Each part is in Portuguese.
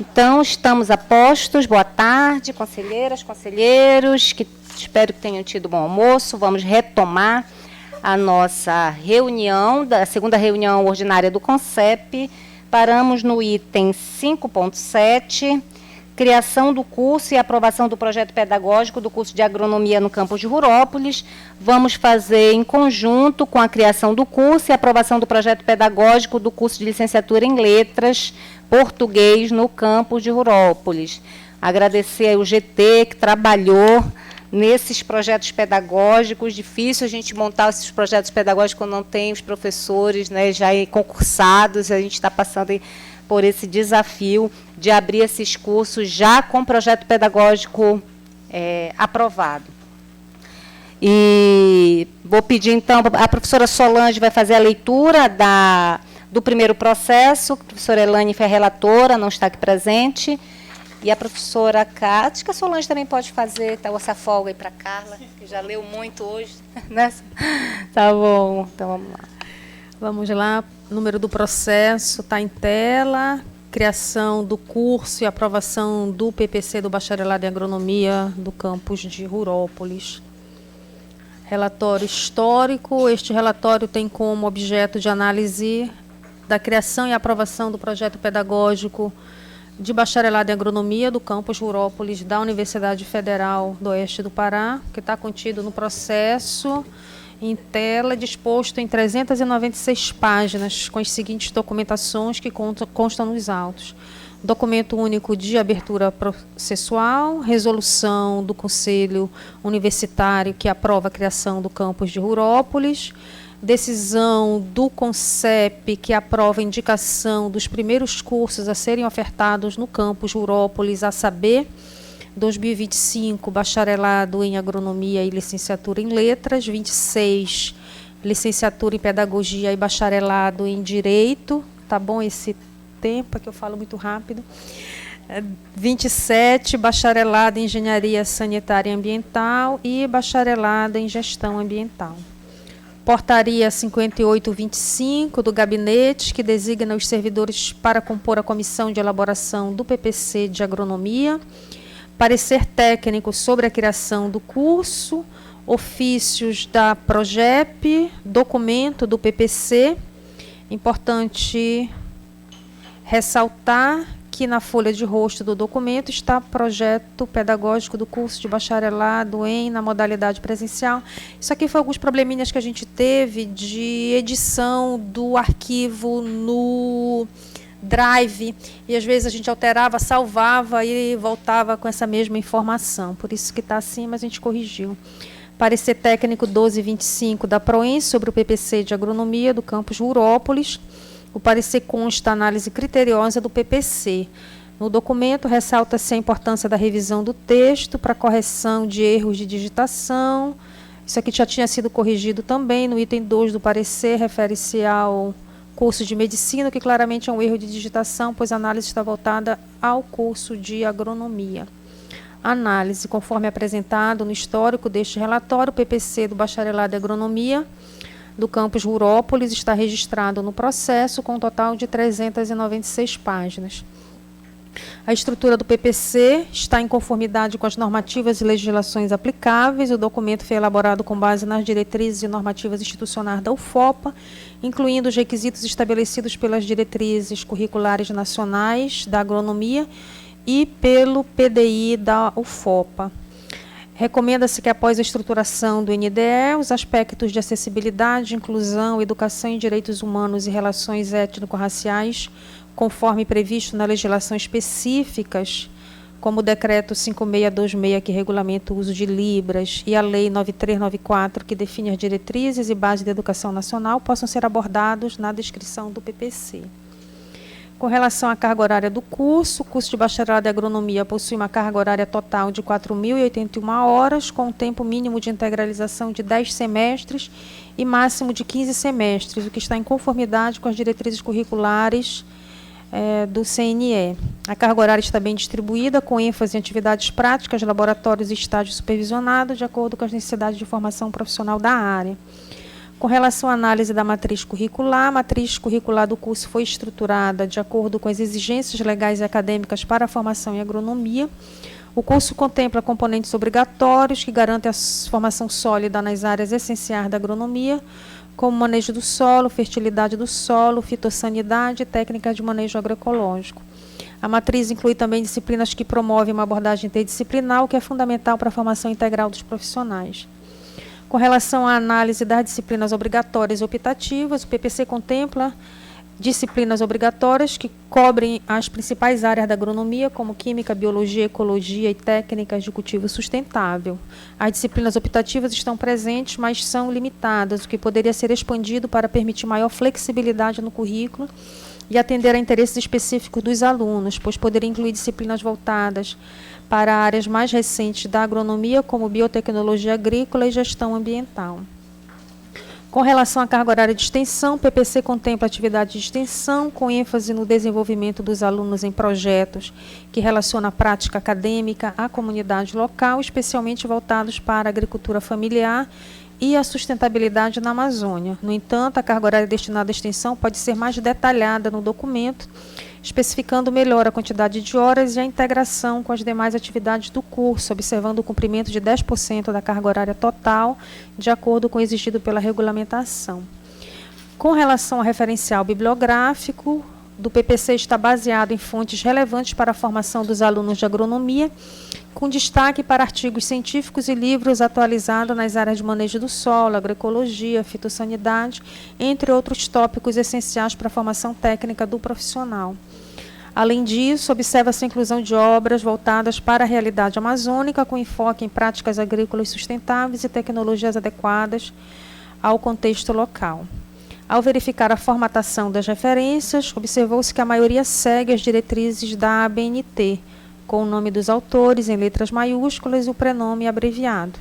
Então, estamos a postos. Boa tarde, conselheiras, conselheiros, que espero que tenham tido bom almoço. Vamos retomar a nossa reunião, da segunda reunião ordinária do CONCEP. Paramos no item 5.7, criação do curso e aprovação do projeto pedagógico do curso de agronomia no campus de Rurópolis. Vamos fazer em conjunto com a criação do curso e aprovação do projeto pedagógico do curso de licenciatura em letras, português no campus de Rurópolis. Agradecer ao GT que trabalhou nesses projetos pedagógicos. Difícil a gente montar esses projetos pedagógicos quando não tem os professores, né, já concursados. A gente está passando por esse desafio de abrir esses cursos já com projeto pedagógico aprovado. E vou pedir, então, a professora Solange vai fazer a leitura do primeiro processo. A professora Elane foi a relatora, não está aqui presente. E a professora Cátia, acho que a Solange também pode fazer, tá, essa folga aí para a Carla, que já leu muito hoje. Né? Tá bom, então vamos lá. Vamos lá, o número do processo está em tela, criação do curso e aprovação do PPC do Bacharelado em Agronomia do campus de Rurópolis. Relatório histórico, este relatório tem como objeto de análise da criação e aprovação do projeto pedagógico de Bacharelado em Agronomia do campus Rurópolis da Universidade Federal do Oeste do Pará, que está contido no processo, em tela, disposto em 396 páginas, com as seguintes documentações que constam nos autos. Documento único de abertura processual, resolução do Conselho Universitário que aprova a criação do campus de Rurópolis, decisão do CONCEP que aprova a indicação dos primeiros cursos a serem ofertados no campus Rurópolis, a saber, 2025, bacharelado em agronomia e licenciatura em letras, 26, licenciatura em pedagogia e bacharelado em direito, tá bom esse tempo, é que eu falo muito rápido, 27, bacharelado em engenharia sanitária e ambiental e bacharelado em gestão ambiental. Portaria 5825 do gabinete, que designa os servidores para compor a comissão de elaboração do PPC de agronomia. Parecer técnico sobre a criação do curso, ofícios da PROGEP, documento do PPC. Importante ressaltar que na folha de rosto do documento está projeto pedagógico do curso de bacharelado na modalidade presencial. Isso aqui foi alguns probleminhas que a gente teve de edição do arquivo no Drive, e às vezes a gente alterava, salvava e voltava com essa mesma informação. Por isso que está assim, mas a gente corrigiu. Parecer técnico 1225 da PROEN sobre o PPC de agronomia do campus Rurópolis. O parecer consta a análise criteriosa do PPC. No documento, ressalta-se a importância da revisão do texto para correção de erros de digitação. Isso aqui já tinha sido corrigido também. No item 2 do parecer, refere-se ao curso de medicina, que claramente é um erro de digitação, pois a análise está voltada ao curso de agronomia. Análise, conforme apresentado no histórico deste relatório, o PPC do bacharelado em agronomia do campus Rurópolis está registrado no processo com um total de 396 páginas. A estrutura do PPC está em conformidade com as normativas e legislações aplicáveis. O documento foi elaborado com base nas diretrizes e normativas institucionais da UFOPA, incluindo os requisitos estabelecidos pelas diretrizes curriculares nacionais da agronomia e pelo PDI da UFOPA. Recomenda-se que, após a estruturação do NDE, os aspectos de acessibilidade, inclusão, educação em direitos humanos e relações étnico-raciais, conforme previsto na legislação específicas, como o Decreto 5626, que regulamenta o uso de Libras, e a Lei 9394, que define as diretrizes e bases da educação nacional, possam ser abordados na descrição do PPC. Com relação à carga horária do curso, o curso de bacharelado em agronomia possui uma carga horária total de 4.081 horas, com um tempo mínimo de integralização de 10 semestres e máximo de 15 semestres, o que está em conformidade com as diretrizes curriculares do CNE. A carga horária está bem distribuída, com ênfase em atividades práticas, laboratórios e estágios supervisionados, de acordo com as necessidades de formação profissional da área. Com relação à análise da matriz curricular, a matriz curricular do curso foi estruturada de acordo com as exigências legais e acadêmicas para a formação em agronomia. O curso contempla componentes obrigatórios que garantem a formação sólida nas áreas essenciais da agronomia, como manejo do solo, fertilidade do solo, fitossanidade e técnicas de manejo agroecológico. A matriz inclui também disciplinas que promovem uma abordagem interdisciplinar, o que é fundamental para a formação integral dos profissionais. Com relação à análise das disciplinas obrigatórias e optativas, o PPC contempla disciplinas obrigatórias que cobrem as principais áreas da agronomia, como química, biologia, ecologia e técnicas de cultivo sustentável. As disciplinas optativas estão presentes, mas são limitadas, o que poderia ser expandido para permitir maior flexibilidade no currículo e atender a interesses específicos dos alunos, pois poderia incluir disciplinas voltadas para áreas mais recentes da agronomia, como biotecnologia agrícola e gestão ambiental. Com relação à carga horária de extensão, o PPC contempla atividade de extensão, com ênfase no desenvolvimento dos alunos em projetos que relacionam a prática acadêmica à comunidade local, especialmente voltados para a agricultura familiar e a sustentabilidade na Amazônia. No entanto, a carga horária destinada à extensão pode ser mais detalhada no documento, especificando melhor a quantidade de horas e a integração com as demais atividades do curso, observando o cumprimento de 10% da carga horária total, de acordo com o exigido pela regulamentação. Com relação ao referencial bibliográfico, do PPC está baseado em fontes relevantes para a formação dos alunos de agronomia, com destaque para artigos científicos e livros atualizados nas áreas de manejo do solo, agroecologia, fitossanidade, entre outros tópicos essenciais para a formação técnica do profissional. Além disso, observa-se a inclusão de obras voltadas para a realidade amazônica, com enfoque em práticas agrícolas sustentáveis e tecnologias adequadas ao contexto local. Ao verificar a formatação das referências, observou-se que a maioria segue as diretrizes da ABNT, com o nome dos autores em letras maiúsculas e o prenome abreviado.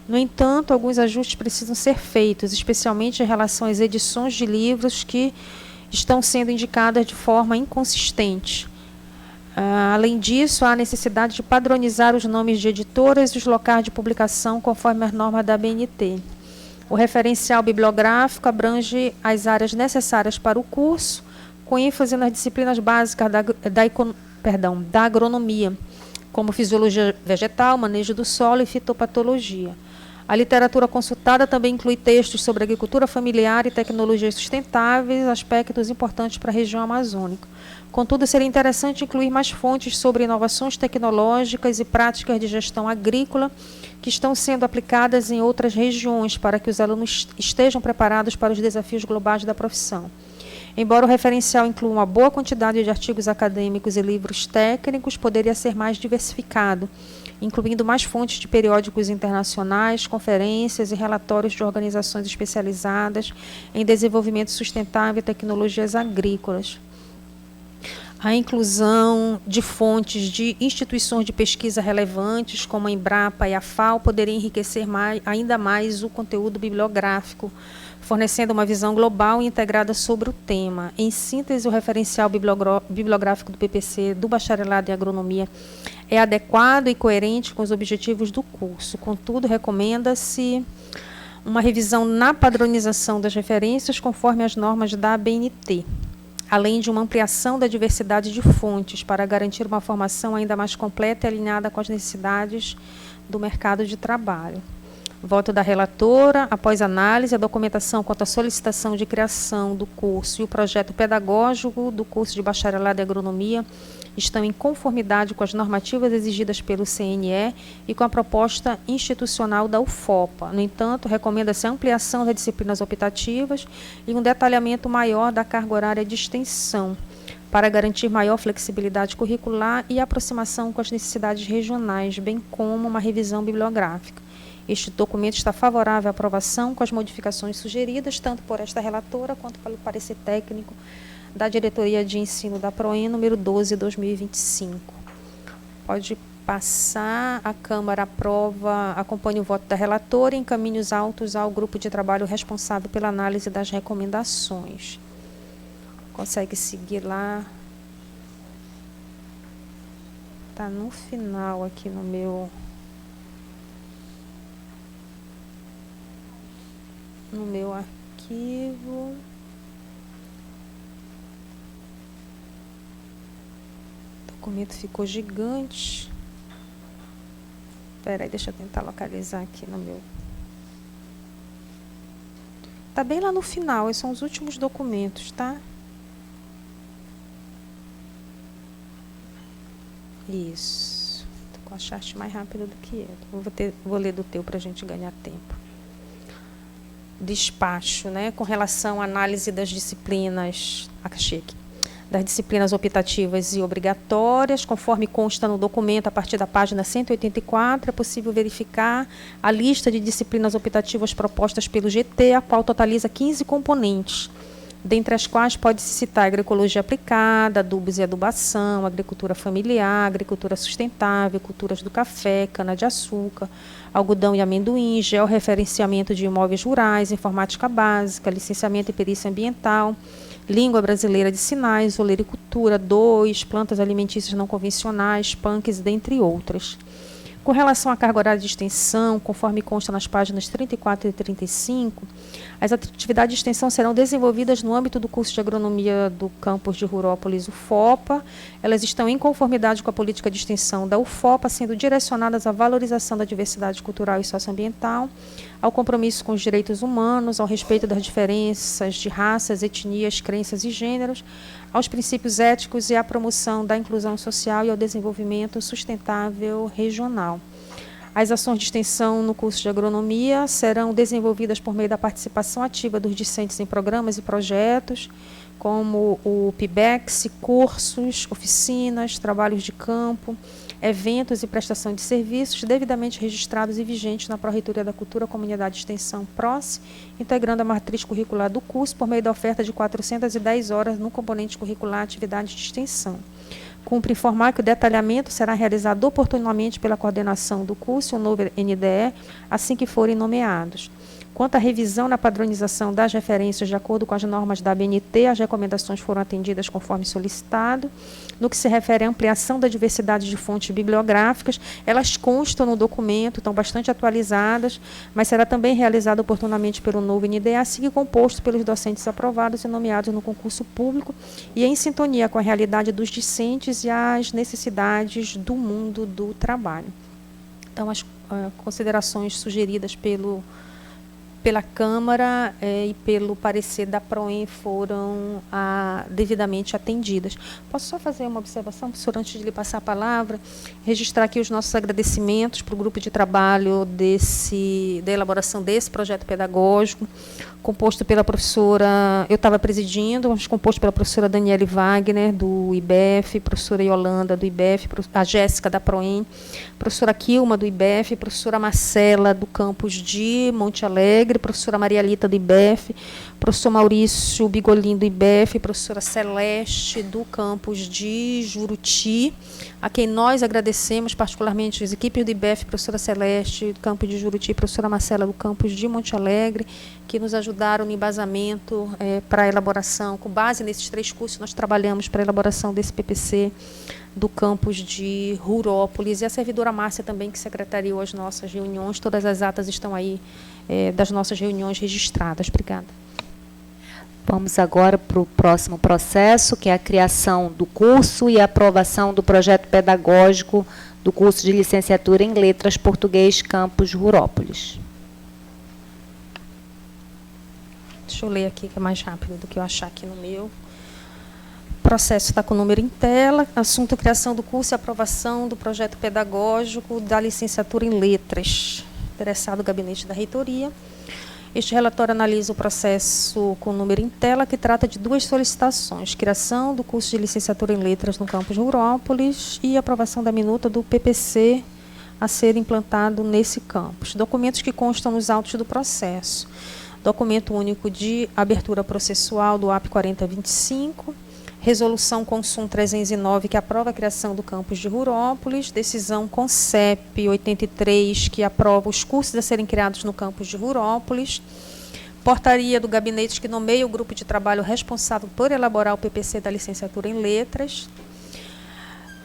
No entanto, alguns ajustes precisam ser feitos, especialmente em relação às edições de livros que estão sendo indicadas de forma inconsistente. Além disso, há a necessidade de padronizar os nomes de editoras e os locais de publicação conforme as normas da ABNT. O referencial bibliográfico abrange as áreas necessárias para o curso, com ênfase nas disciplinas básicas da agronomia, como fisiologia vegetal, manejo do solo e fitopatologia. A literatura consultada também inclui textos sobre agricultura familiar e tecnologias sustentáveis, aspectos importantes para a região amazônica. Contudo, seria interessante incluir mais fontes sobre inovações tecnológicas e práticas de gestão agrícola que estão sendo aplicadas em outras regiões, para que os alunos estejam preparados para os desafios globais da profissão. Embora o referencial inclua uma boa quantidade de artigos acadêmicos e livros técnicos, poderia ser mais diversificado, incluindo mais fontes de periódicos internacionais, conferências e relatórios de organizações especializadas em desenvolvimento sustentável e tecnologias agrícolas. A inclusão de fontes de instituições de pesquisa relevantes, como a Embrapa e a FAO, poderia enriquecer ainda mais o conteúdo bibliográfico, fornecendo uma visão global e integrada sobre o tema. Em síntese, o referencial bibliográfico do PPC do Bacharelado em Agronomia é adequado e coerente com os objetivos do curso. Contudo, recomenda-se uma revisão na padronização das referências conforme as normas da ABNT, além de uma ampliação da diversidade de fontes para garantir uma formação ainda mais completa e alinhada com as necessidades do mercado de trabalho. Voto da relatora. Após análise, a documentação quanto à solicitação de criação do curso e o projeto pedagógico do curso de Bacharelado em Agronomia estão em conformidade com as normativas exigidas pelo CNE e com a proposta institucional da UFOPA. No entanto, recomenda-se a ampliação das disciplinas optativas e um detalhamento maior da carga horária de extensão, para garantir maior flexibilidade curricular e aproximação com as necessidades regionais, bem como uma revisão bibliográfica. Este documento está favorável à aprovação com as modificações sugeridas, tanto por esta relatora quanto pelo parecer técnico da Diretoria de Ensino da PROEN, número 12/2025. Pode passar. A Câmara aprova, acompanha o voto da relatora e encaminha os autos ao grupo de trabalho responsável pela análise das recomendações. Consegue seguir lá? Está no final aqui no meu... no meu arquivo. O documento ficou gigante. Espera aí, deixa eu tentar localizar aqui no meu. Tá bem lá no final, esses são os últimos documentos, tá? Isso. Tô com a charte mais rápida do que eu. Vou ler do teu para a gente ganhar tempo. Despacho, né? Com relação à análise das disciplinas. Achei aqui. Das disciplinas optativas e obrigatórias, conforme consta no documento, a partir da página 184, é possível verificar a lista de disciplinas optativas propostas pelo GT, a qual totaliza 15 componentes, dentre as quais pode-se citar agroecologia aplicada, adubos e adubação, agricultura familiar, agricultura sustentável, culturas do café, cana-de-açúcar, algodão e amendoim, georreferenciamento de imóveis rurais, informática básica, licenciamento e perícia ambiental, língua brasileira de sinais, olericultura, 2, plantas alimentícias não convencionais, punks, dentre outras. Com relação à carga horária de extensão, conforme consta nas páginas 34 e 35, as atividades de extensão serão desenvolvidas no âmbito do curso de agronomia do campus de Rurópolis, UFOPA. Elas estão em conformidade com a política de extensão da UFOPA, sendo direcionadas à valorização da diversidade cultural e socioambiental, ao compromisso com os direitos humanos, ao respeito das diferenças de raças, etnias, crenças e gêneros, aos princípios éticos e à promoção da inclusão social e ao desenvolvimento sustentável regional. As ações de extensão no curso de agronomia serão desenvolvidas por meio da participação ativa dos discentes em programas e projetos, como o PIBEX, cursos, oficinas, trabalhos de campo, eventos e prestação de serviços devidamente registrados e vigentes na Pró-Reitoria da Cultura, Comunidade de Extensão PROCE, integrando a matriz curricular do curso por meio da oferta de 410 horas no componente curricular atividade de extensão. Cumpre informar que o detalhamento será realizado oportunamente pela coordenação do curso e o novo NDE, assim que forem nomeados. Quanto à revisão na padronização das referências de acordo com as normas da ABNT, as recomendações foram atendidas conforme solicitado. No que se refere à ampliação da diversidade de fontes bibliográficas, elas constam no documento, estão bastante atualizadas, mas será também realizado oportunamente pelo novo NDE, assim que composto pelos docentes aprovados e nomeados no concurso público e em sintonia com a realidade dos discentes e as necessidades do mundo do trabalho. Então, as considerações sugeridas pela Câmara e pelo parecer da PROEM foram devidamente atendidas. Posso só fazer uma observação, professor, antes de lhe passar a palavra? Registrar aqui os nossos agradecimentos para o grupo de trabalho da elaboração desse projeto pedagógico, composto pela professora, eu estava presidindo, mas composto pela professora Daniele Wagner, do IBEF, professora Yolanda, do IBEF, a Jéssica, da PROEM, professora Kilma, do IBEF, professora Marcela, do campus de Monte Alegre, professora Maria Lita, do IBEF, professor Maurício Bigolin, do IBEF, professora Celeste, do campus de Juruti, a quem nós agradecemos particularmente as equipes do IBEF, professora Celeste, do campus de Juruti, professora Marcela, do campus de Monte Alegre, que nos ajudaram no embasamento para a elaboração, com base nesses 3 cursos, nós trabalhamos para a elaboração desse PPC do campus de Rurópolis, e a servidora Márcia também, que secretariou as nossas reuniões, todas as atas estão aí das nossas reuniões registradas. Obrigada. Vamos agora para o próximo processo, que é a criação do curso e a aprovação do projeto pedagógico do curso de licenciatura em Letras Português Campus Rurópolis. Deixa eu ler aqui, que é mais rápido do que eu achar aqui no meu. O processo está com o número em tela. Assunto: criação do curso e aprovação do projeto pedagógico da licenciatura em Letras. Interessado o gabinete da reitoria. Este relatório analisa o processo com o número em tela, que trata de 2 solicitações: criação do curso de licenciatura em Letras no campus Rurópolis e aprovação da minuta do PPC a ser implantado nesse campus. Documentos que constam nos autos do processo: documento único de abertura processual do AP 4025, resolução Consum 309, que aprova a criação do campus de Rurópolis, decisão CONCEP 83, que aprova os cursos a serem criados no campus de Rurópolis, portaria do gabinete que nomeia o grupo de trabalho responsável por elaborar o PPC da licenciatura em Letras,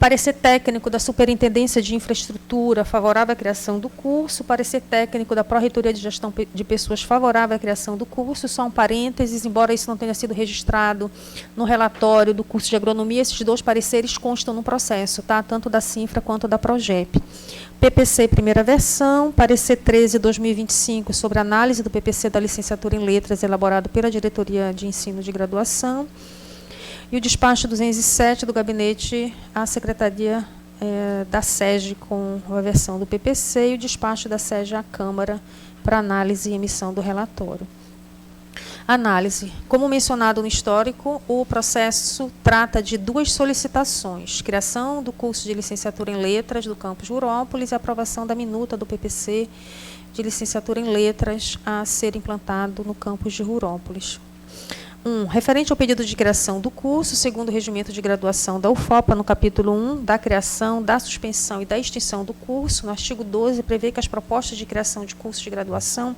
Parecer técnico da Superintendência de Infraestrutura favorável à criação do curso. Parecer técnico da Pró-Reitoria de Gestão de Pessoas favorável à criação do curso. Só um parênteses, embora isso não tenha sido registrado no relatório do curso de agronomia, esses 2 pareceres constam no processo, tá? Tanto da CINFRA quanto da PROGEP. PPC, primeira versão, parecer 13/2025 sobre análise do PPC da licenciatura em Letras, elaborado pela Diretoria de Ensino de Graduação. E o despacho 207 do gabinete à Secretaria da SEG com a versão do PPC e o despacho da SEG à Câmara para análise e emissão do relatório. Análise. Como mencionado no histórico, o processo trata de 2 solicitações: criação do curso de licenciatura em Letras do campus Rurópolis e aprovação da minuta do PPC de licenciatura em Letras a ser implantado no campus de Rurópolis. 1. Referente ao pedido de criação do curso, segundo o regimento de graduação da UFOPA, no capítulo 1, da criação, da suspensão e da extinção do curso, no artigo 12, prevê que as propostas de criação de curso de graduação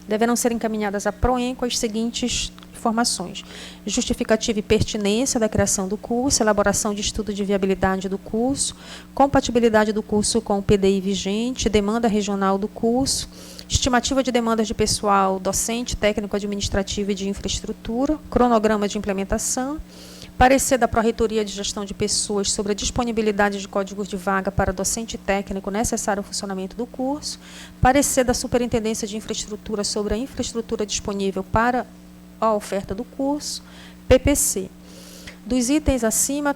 deverão ser encaminhadas à PROEM com as seguintes informações: justificativa e pertinência da criação do curso, elaboração de estudo de viabilidade do curso, compatibilidade do curso com o PDI vigente, demanda regional do curso, estimativa de demandas de pessoal docente, técnico, administrativo e de infraestrutura, cronograma de implementação, parecer da Pró-Reitoria de Gestão de Pessoas sobre a disponibilidade de códigos de vaga para docente e técnico necessário ao funcionamento do curso, parecer da Superintendência de Infraestrutura sobre a infraestrutura disponível para a oferta do curso, PPC. Dos itens acima,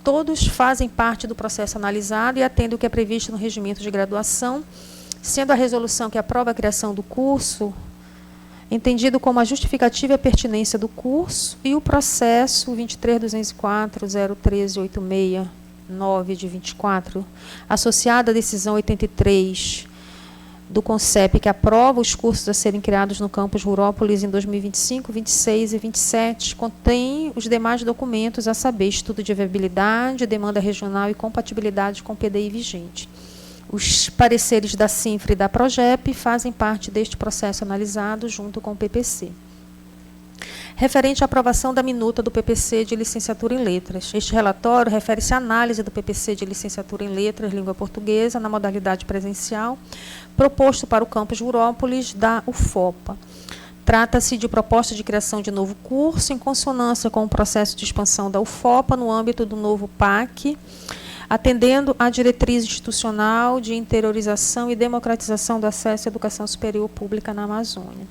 todos fazem parte do processo analisado e atendem o que é previsto no regimento de graduação, sendo a resolução que aprova a criação do curso entendido como a justificativa e a pertinência do curso e o processo 23.204.013.86.9 de 24, associado à decisão 83 do CONCEP, que aprova os cursos a serem criados no campus Rurópolis em 2025, 26 e 27, contém os demais documentos, a saber, estudo de viabilidade, demanda regional e compatibilidade com o PDI vigente. Os pareceres da CINFRA e da PROGEP fazem parte deste processo analisado junto com o PPC. Referente à aprovação da minuta do PPC de licenciatura em Letras. Este relatório refere-se à análise do PPC de licenciatura em Letras, língua portuguesa, na modalidade presencial, proposto para o campus Rurópolis da UFOPA. Trata-se de proposta de criação de novo curso, em consonância com o processo de expansão da UFOPA no âmbito do novo PAC, atendendo à diretriz institucional de interiorização e democratização do acesso à educação superior pública na Amazônia.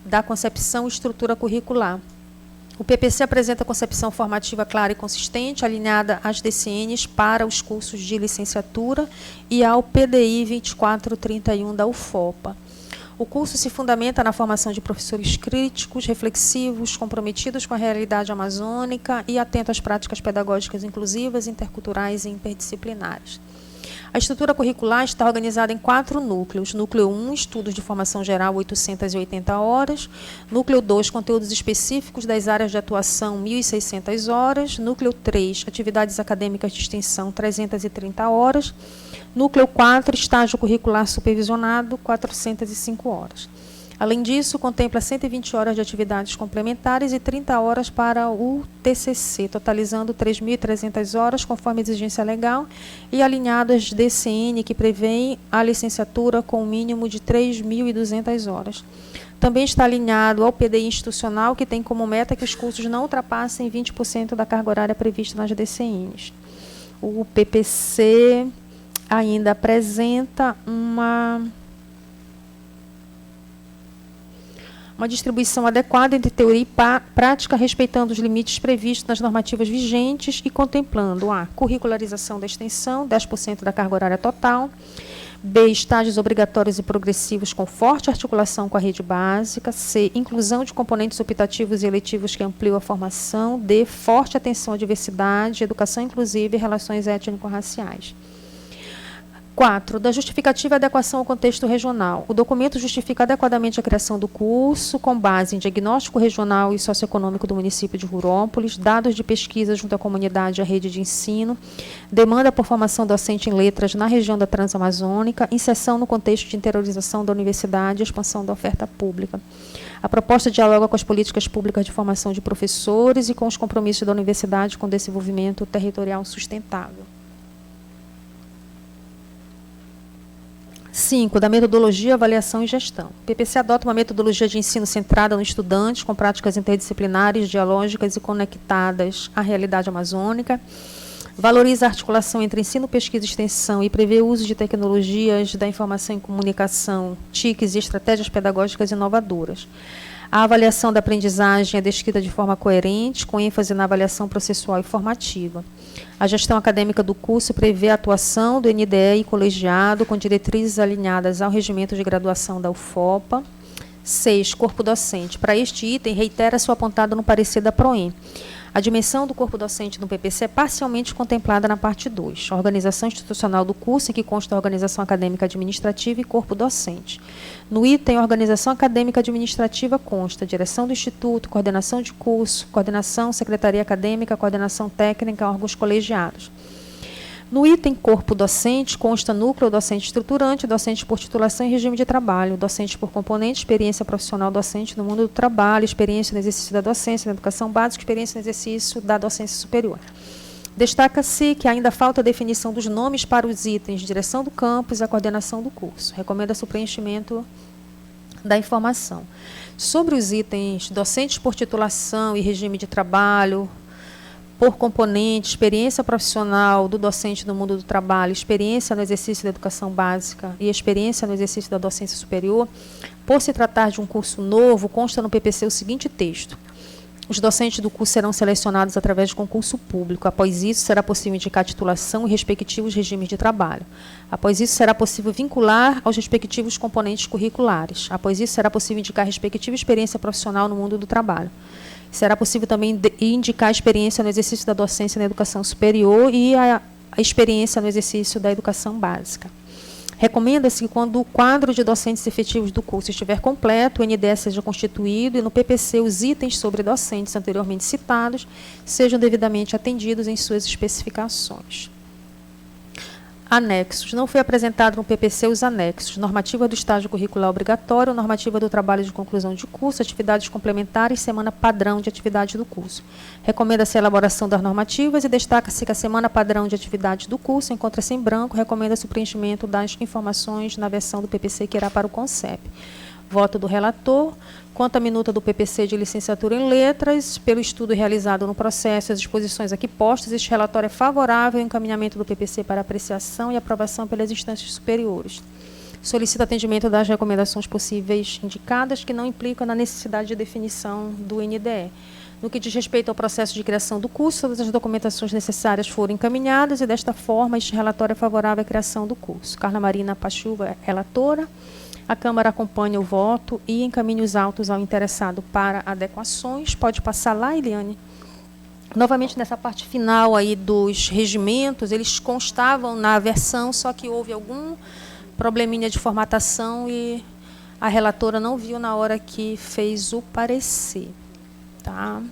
Da concepção e estrutura curricular. O PPC apresenta concepção formativa clara e consistente, alinhada às DCNs para os cursos de licenciatura e ao PDI 2431 da UFOPA. O curso se fundamenta na formação de professores críticos, reflexivos, comprometidos com a realidade amazônica e atentos às práticas pedagógicas inclusivas, interculturais e interdisciplinares. A estrutura curricular está organizada em 4 núcleos. Núcleo 1, estudos de formação geral, 880 horas. Núcleo 2, conteúdos específicos das áreas de atuação, 1.600 horas. Núcleo 3, atividades acadêmicas de extensão, 330 horas. Núcleo 4, estágio curricular supervisionado, 405 horas. Além disso, contempla 120 horas de atividades complementares e 30 horas para o TCC, totalizando 3.300 horas, conforme a exigência legal, e alinhado às DCN, que prevêem a licenciatura com um mínimo de 3.200 horas. Também está alinhado ao PDI institucional, que tem como meta que os cursos não ultrapassem 20% da carga horária prevista nas DCNs. O PPC ainda apresenta uma distribuição adequada entre teoria e prática, respeitando os limites previstos nas normativas vigentes e contemplando a curricularização da extensão, 10% da carga horária total, B, estágios obrigatórios e progressivos com forte articulação com a rede básica, C, inclusão de componentes optativos e eletivos que ampliam a formação, D, forte atenção à diversidade, educação inclusiva e relações étnico-raciais. 4. Da justificativa e adequação ao contexto regional. O documento justifica adequadamente a criação do curso com base em diagnóstico regional e socioeconômico do município de Rurópolis, dados de pesquisa junto à comunidade e à rede de ensino, demanda por formação docente em letras na região da Transamazônica, inserção no contexto de interiorização da universidade e expansão da oferta pública. A proposta dialoga com as políticas públicas de formação de professores e com os compromissos da universidade com o desenvolvimento territorial sustentável. 5. Da metodologia, avaliação e gestão. O PPC adota uma metodologia de ensino centrada no estudante, com práticas interdisciplinares, dialógicas e conectadas à realidade amazônica. Valoriza a articulação entre ensino, pesquisa e extensão e prevê o uso de tecnologias da informação e comunicação, TICs e estratégias pedagógicas inovadoras. A avaliação da aprendizagem é descrita de forma coerente, com ênfase na avaliação processual e formativa. A gestão acadêmica do curso prevê a atuação do NDE e colegiado, com diretrizes alinhadas ao regimento de graduação da UFOPA. 6. Corpo docente. Para este item, reitera-se o apontado no parecer da PROEM. A dimensão do corpo docente do PPC é parcialmente contemplada na parte 2. A organização institucional do curso, em que consta a organização acadêmica administrativa e corpo docente. No item, a organização acadêmica administrativa consta a direção do instituto, coordenação de curso, coordenação, secretaria acadêmica, coordenação técnica, órgãos colegiados. No item corpo docente, consta núcleo docente estruturante, docente por titulação e regime de trabalho, docente por componente, experiência profissional docente no mundo do trabalho, experiência no exercício da docência, na educação básica, experiência no exercício da docência superior. Destaca-se que ainda falta a definição dos nomes para os itens, direção do campus e a coordenação do curso. Recomenda-se o preenchimento da informação. Sobre os itens docentes por titulação e regime de trabalho, por componente, experiência profissional do docente no mundo do trabalho, experiência no exercício da educação básica e experiência no exercício da docência superior, por se tratar de um curso novo, consta no PPC o seguinte texto. Os docentes do curso serão selecionados através de concurso público. Após isso, será possível indicar a titulação e respectivos regimes de trabalho. Após isso, será possível vincular aos respectivos componentes curriculares. Após isso, será possível indicar a respectiva experiência profissional no mundo do trabalho. Será possível também indicar a experiência no exercício da docência na educação superior e a experiência no exercício da educação básica. Recomenda-se que, quando o quadro de docentes efetivos do curso estiver completo, o NDE seja constituído e, no PPC, os itens sobre docentes anteriormente citados sejam devidamente atendidos em suas especificações. Anexos. Não foi apresentado no PPC os anexos. Normativa do estágio curricular obrigatório, normativa do trabalho de conclusão de curso, atividades complementares, semana padrão de atividade do curso. Recomenda-se a elaboração das normativas e destaca-se que a semana padrão de atividade do curso encontra-se em branco, recomenda-se o preenchimento das informações na versão do PPC que irá para o CONCEP. Voto do relator. Quanto à minuta do PPC de licenciatura em letras, pelo estudo realizado no processo e as exposições aqui postas, este relatório é favorável ao encaminhamento do PPC para apreciação e aprovação pelas instâncias superiores. Solicito atendimento das recomendações possíveis indicadas, que não implicam na necessidade de definição do NDE. No que diz respeito ao processo de criação do curso, todas as documentações necessárias foram encaminhadas e, desta forma, este relatório é favorável à criação do curso. Carla Marina Pachuva, relatora. A Câmara acompanha o voto e encaminha os autos ao interessado para adequações. Pode passar lá, Eliane. Novamente, nessa parte final aí dos regimentos, eles constavam na versão, só que houve algum probleminha de formatação e a relatora não viu na hora que fez o parecer. Tá?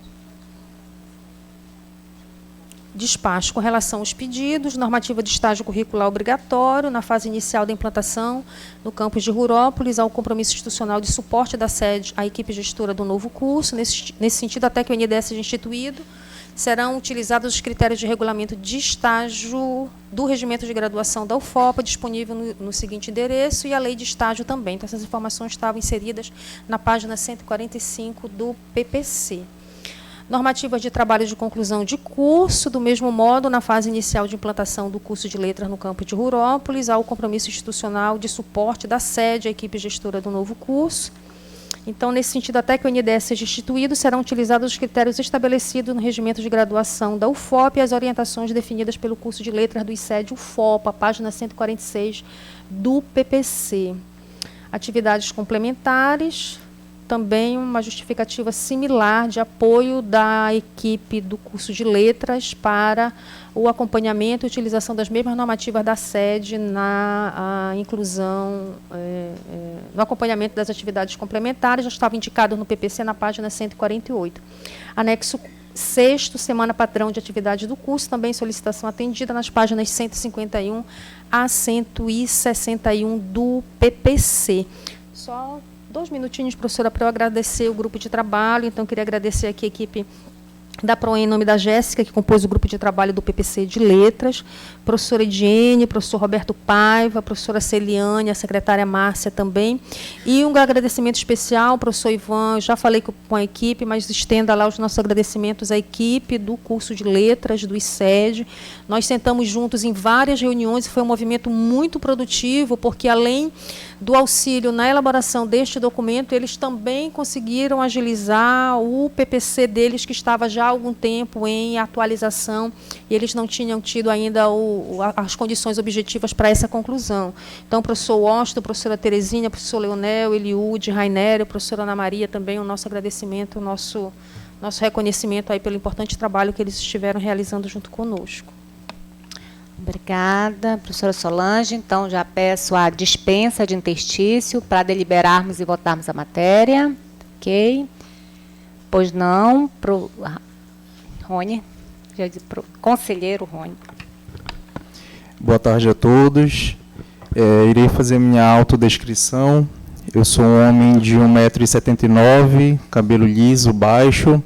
Despacho com relação aos pedidos, normativa de estágio curricular obrigatório, na fase inicial da implantação no campus de Rurópolis, ao compromisso institucional de suporte da sede à equipe gestora do novo curso. Nesse sentido, até que o NDE seja instituído, serão utilizados os critérios de regulamento de estágio do regimento de graduação da UFOPA, disponível no seguinte endereço, e a lei de estágio também. Então, essas informações estavam inseridas na página 145 do PPC. Normativas de trabalho de conclusão de curso, do mesmo modo, na fase inicial de implantação do curso de letras no campus de Rurópolis, há o compromisso institucional de suporte da sede à equipe gestora do novo curso. Então, nesse sentido, até que o NDE seja instituído, serão utilizados os critérios estabelecidos no regimento de graduação da UFOP e as orientações definidas pelo curso de letras do ICED UFOPA, página 146 do PPC. Atividades complementares. também uma justificativa similar de apoio da equipe do curso de letras para o acompanhamento e utilização das mesmas normativas da sede na inclusão, no acompanhamento das atividades complementares, já estava indicado no PPC na página 148. Anexo 6º, semana padrão de atividade do curso, também solicitação atendida nas páginas 151 a 161 do PPC. Só 2 minutinhos, professora, para eu agradecer o grupo de trabalho. Então, queria agradecer aqui a equipe da PROEM, em nome da Jéssica, que compôs o grupo de trabalho do PPC de Letras, professora Ediene, professor Roberto Paiva, professora Celiane, a secretária Márcia também, e um agradecimento especial ao professor Ivan. Eu já falei com a equipe, mas estenda lá os nossos agradecimentos à equipe do curso de Letras, do ICED. Nós sentamos juntos em várias reuniões e foi um movimento muito produtivo, porque além do auxílio na elaboração deste documento, eles também conseguiram agilizar o PPC deles, que estava já há algum tempo em atualização, e eles não tinham tido ainda as condições objetivas para essa conclusão. Então, o professor Washington, a professora Terezinha, o professor Leonel, Eliude, Rainério, a professora Ana Maria, também o nosso agradecimento, o nosso reconhecimento aí pelo importante trabalho que eles estiveram realizando junto conosco. Obrigada, professora Solange. Então, já peço a dispensa de interstício para deliberarmos e votarmos a matéria. Ok. Pois não, Rony, já disse, conselheiro Rony. Boa tarde a todos. Irei fazer minha autodescrição. Eu sou um homem de 1,79 m, cabelo liso, baixo.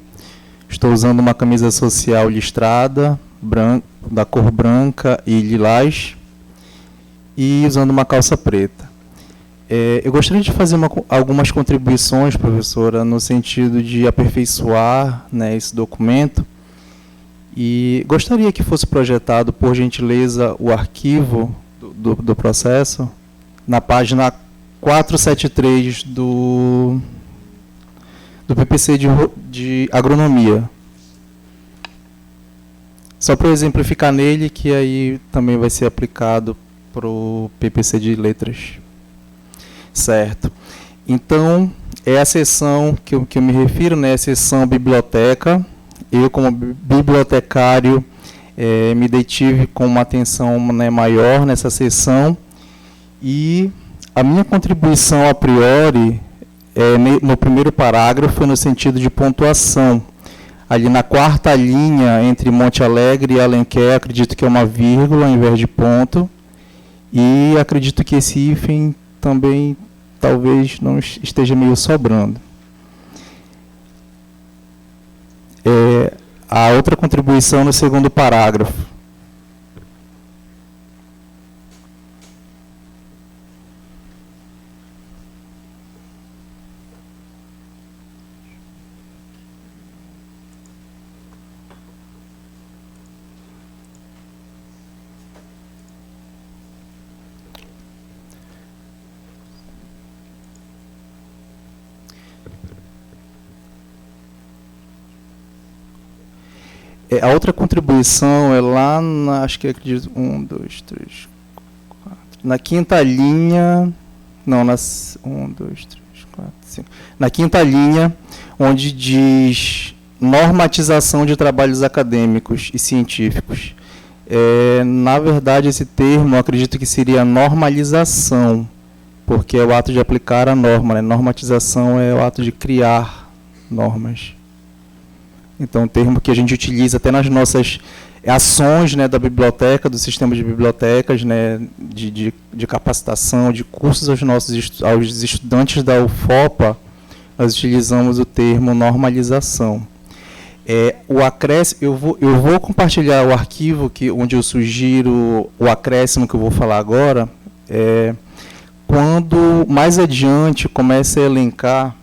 Estou usando uma camisa social listrada, da cor branca e lilás, e usando uma calça preta. Eu gostaria de fazer algumas contribuições, professora, no sentido de aperfeiçoar, né, esse documento, e gostaria que fosse projetado, por gentileza, o arquivo do processo, na página 473 do PPC de agronomia. Só para eu exemplificar nele, que aí também vai ser aplicado para o PPC de letras. Certo. Então, é a seção que eu me refiro, né, a seção biblioteca. Eu, como bibliotecário, me detive com uma atenção, né, maior nessa seção. E a minha contribuição, a priori, no primeiro parágrafo, no sentido de pontuação. Ali na 4ª linha, entre Monte Alegre e Alenquer, acredito que é uma vírgula ao invés de ponto. E acredito que esse hífen também talvez não esteja meio sobrando. A outra contribuição no segundo parágrafo. A outra contribuição é lá, acho que acredito, 1, 2, 3, 4. Na 5ª linha, não, 1, 2, 3, 4, 5. Na 5ª linha, onde diz normatização de trabalhos acadêmicos e científicos. Na verdade, esse termo, eu acredito que seria normalização, porque é o ato de aplicar a norma, né? Normatização é o ato de criar normas. Então, um termo que a gente utiliza até nas nossas ações, né, da biblioteca, do sistema de bibliotecas, né, de capacitação, de cursos aos estudantes da UFOPA, nós utilizamos o termo normalização. O acréscimo, eu vou compartilhar o arquivo onde eu sugiro o acréscimo que eu vou falar agora, quando mais adiante começa a elencar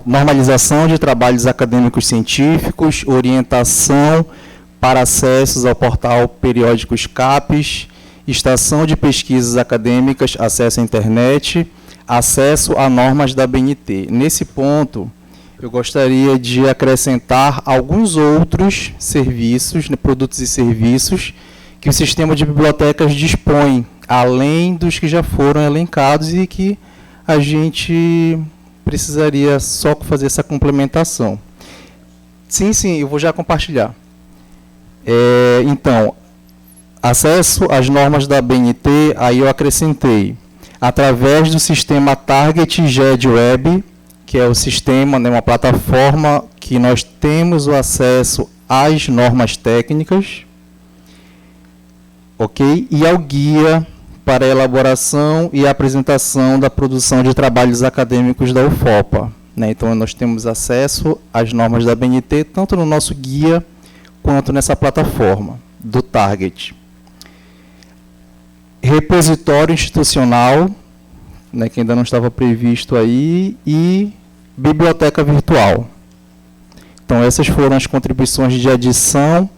normalização de trabalhos acadêmicos científicos, orientação para acessos ao portal periódicos CAPES, estação de pesquisas acadêmicas, acesso à internet, acesso a normas da ABNT. Nesse ponto, eu gostaria de acrescentar alguns outros serviços, né, produtos e serviços, que o sistema de bibliotecas dispõe, além dos que já foram elencados e que a gente precisaria só fazer essa complementação. Sim, eu vou já compartilhar. Então, acesso às normas da ABNT, aí eu acrescentei, através do sistema Target GED Web, que é o sistema, né, uma plataforma que nós temos o acesso às normas técnicas, ok? E ao guia para a elaboração e apresentação da produção de trabalhos acadêmicos da UFOPA. Né? Então, nós temos acesso às normas da ABNT, tanto no nosso guia, quanto nessa plataforma do Target. Repositório institucional, né, que ainda não estava previsto aí, e biblioteca virtual. Então, essas foram as contribuições de adição.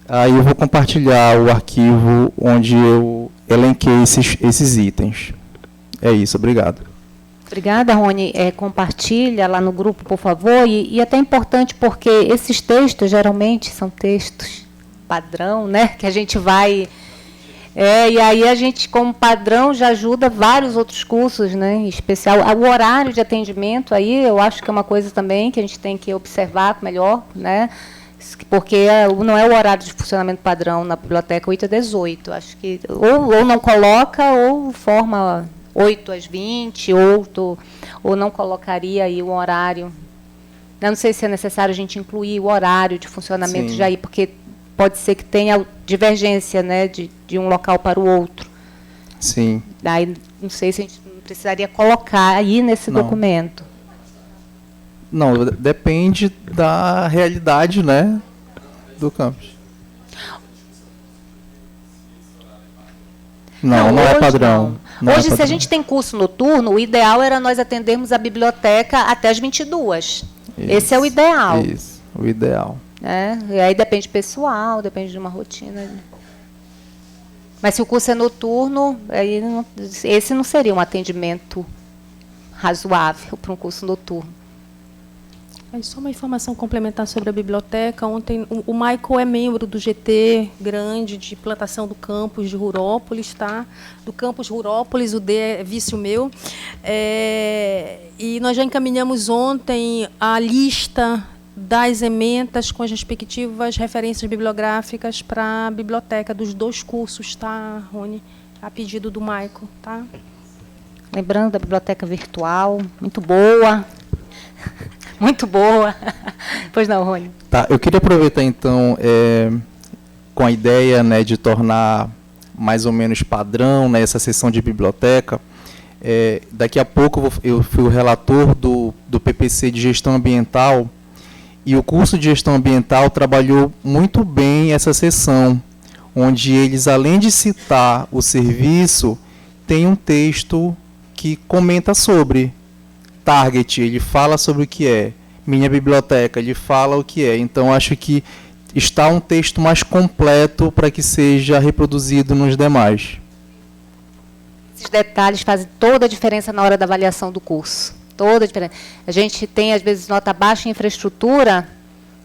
Aí eu vou compartilhar o arquivo onde eu elenquei esses itens. É isso, obrigado. Obrigada, Rony. Compartilha lá no grupo, por favor. E até importante porque esses textos, geralmente, são textos padrão, né? Que a gente vai... e aí a gente, como padrão, já ajuda vários outros cursos, né? Em especial, o horário de atendimento, aí eu acho que é uma coisa também que a gente tem que observar melhor, né? Porque não é o horário de funcionamento padrão na biblioteca 8 a 18. Acho que ou não coloca, ou forma 8 às 20, ou não colocaria aí o horário. Eu não sei se é necessário a gente incluir o horário de funcionamento já aí, porque pode ser que tenha divergência, né, de um local para o outro. Sim. Daí, não sei se a gente não precisaria colocar aí nesse documento. Não, depende da realidade, né, do campus. Não é padrão. Hoje, se a gente tem curso noturno, o ideal era nós atendermos a biblioteca até as 22. Isso, esse é o ideal. Isso, o ideal. E aí depende pessoal, depende de uma rotina. Mas se o curso é noturno, aí esse não seria um atendimento razoável para um curso noturno. Só uma informação complementar sobre a biblioteca. Ontem, o Michael é membro do GT grande de plantação do campus de Rurópolis, tá? Do campus Rurópolis, o D é vício meu. E nós já encaminhamos ontem a lista das ementas com as respectivas referências bibliográficas para a biblioteca dos 2 cursos, tá, Rony? A pedido do Michael, tá? Lembrando da biblioteca virtual, muito boa. Muito boa. Pois não, Rony. Tá, eu queria aproveitar, então, com a ideia, né, de tornar mais ou menos padrão, né, essa sessão de biblioteca. Daqui a pouco eu fui o relator do PPC de Gestão Ambiental, e o curso de Gestão Ambiental trabalhou muito bem essa sessão, onde eles, além de citar o serviço, tem um texto que comenta sobre Target, ele fala sobre o que é. Minha Biblioteca, ele fala o que é. Então, acho que está um texto mais completo para que seja reproduzido nos demais. Esses detalhes fazem toda a diferença na hora da avaliação do curso. Toda a diferença. A gente tem, às vezes, nota baixa em infraestrutura,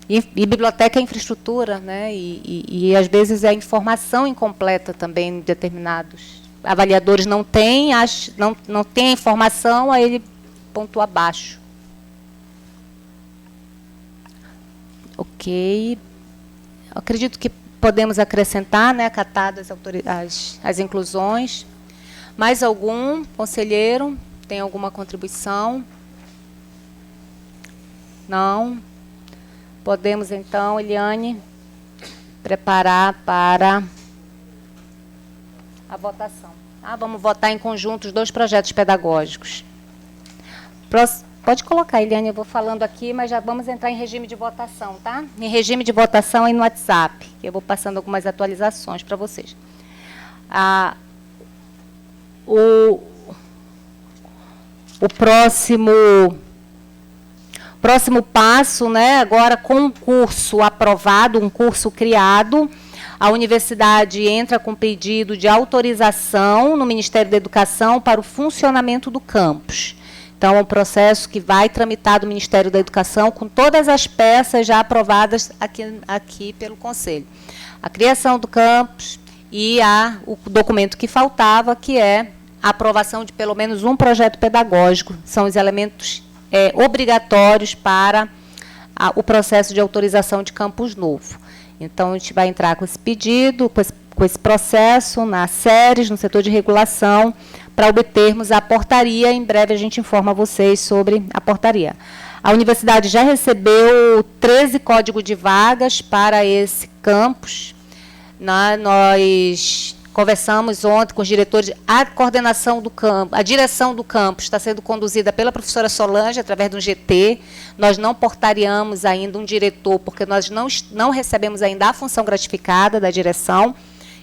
e biblioteca é infraestrutura, né? E às vezes, é informação incompleta também em determinados. Avaliadores não têm, não tem a informação, aí ele pontua abaixo. Ok. Acredito que podemos acrescentar, né, acatadas as inclusões. Mais algum conselheiro tem alguma contribuição? Não? Podemos, então, Eliane, preparar para a votação. Vamos votar em conjunto os 2 projetos pedagógicos. Pode colocar, Eliane, eu vou falando aqui, mas já vamos entrar em regime de votação, tá? Em regime de votação aí no WhatsApp, que eu vou passando algumas atualizações para vocês. O próximo passo, né, agora com um curso aprovado, um curso criado, a universidade entra com pedido de autorização no Ministério da Educação para o funcionamento do campus. Então, é um processo que vai tramitar do Ministério da Educação com todas as peças já aprovadas aqui pelo Conselho. A criação do campus e o documento que faltava, que é a aprovação de pelo menos um projeto pedagógico. São os elementos obrigatórios para o processo de autorização de campus novo. Então, a gente vai entrar com esse pedido, com esse processo na SERES, no setor de regulação, para obtermos a portaria. Em breve a gente informa vocês sobre a portaria. A universidade já recebeu 13 códigos de vagas para esse campus. Nós conversamos ontem com os diretores. A coordenação do campus, a direção do campus está sendo conduzida pela professora Solange, através de um GT. Nós não portariamos ainda um diretor, porque nós não recebemos ainda a função gratificada da direção.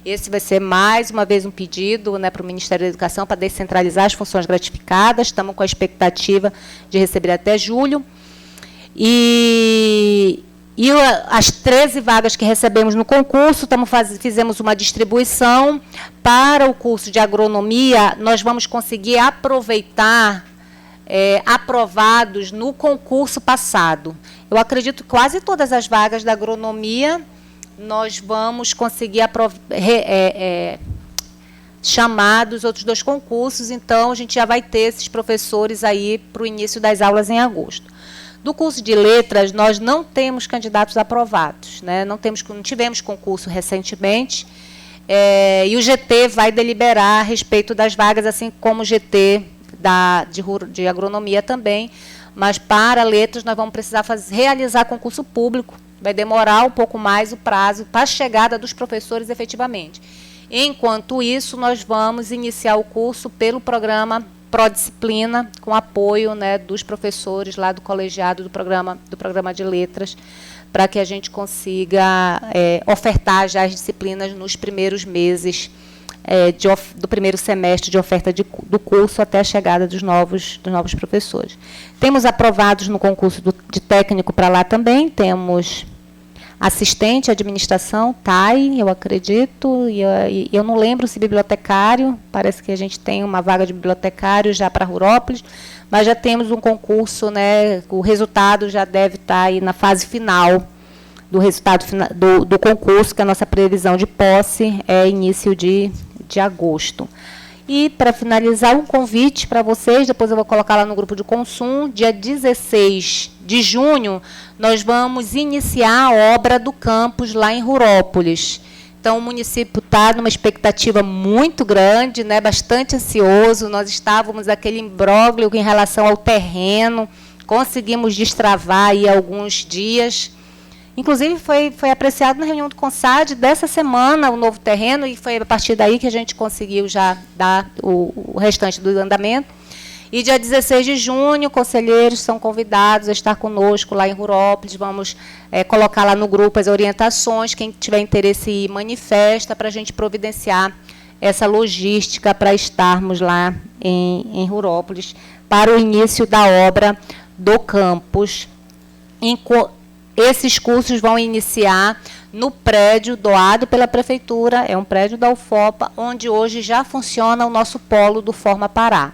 Esse vai ser, mais uma vez, um pedido, né, para o Ministério da Educação para descentralizar as funções gratificadas. Estamos com a expectativa de receber até julho. E as 13 vagas que recebemos no concurso, fizemos uma distribuição. Para o curso de agronomia, nós vamos conseguir aproveitar aprovados no concurso passado. Eu acredito que quase todas as vagas da agronomia nós vamos conseguir chamar dos outros 2 concursos, então a gente já vai ter esses professores aí para o início das aulas em agosto. Do curso de letras, nós não temos candidatos aprovados, né? Não tivemos concurso recentemente, e o GT vai deliberar a respeito das vagas, assim como o GT de agronomia também, mas para letras nós vamos precisar realizar concurso público. Vai demorar um pouco mais o prazo para a chegada dos professores efetivamente. Enquanto isso, nós vamos iniciar o curso pelo programa Prodisciplina, com apoio, né, dos professores lá do colegiado do programa de letras, para que a gente consiga ofertar já as disciplinas nos primeiros meses do primeiro semestre de oferta do curso até a chegada dos novos professores. Temos aprovados no concurso de técnico para lá também, temos assistente, administração, TAI, eu acredito, e eu não lembro se bibliotecário, parece que a gente tem uma vaga de bibliotecário já para Rurópolis, mas já temos um concurso, né, o resultado já deve estar aí na fase final do resultado do concurso, que a nossa previsão de posse é início de agosto. E, para finalizar, um convite para vocês, depois eu vou colocar lá no grupo de consumo, dia 16 de junho, nós vamos iniciar a obra do campus lá em Rurópolis. Então, o município está numa expectativa muito grande, né, bastante ansioso. Nós estávamos aquele imbróglio em relação ao terreno, conseguimos destravar aí alguns dias. Inclusive, foi apreciado na reunião do CONSAD dessa semana o novo terreno, e foi a partir daí que a gente conseguiu já dar o restante do andamento. E dia 16 de junho, conselheiros são convidados a estar conosco lá em Rurópolis. Vamos colocar lá no grupo as orientações. Quem tiver interesse manifesta, para a gente providenciar essa logística para estarmos lá em Rurópolis para o início da obra do campus. Esses cursos vão iniciar no prédio doado pela Prefeitura, é um prédio da UFOPA, onde hoje já funciona o nosso polo do Forma Pará.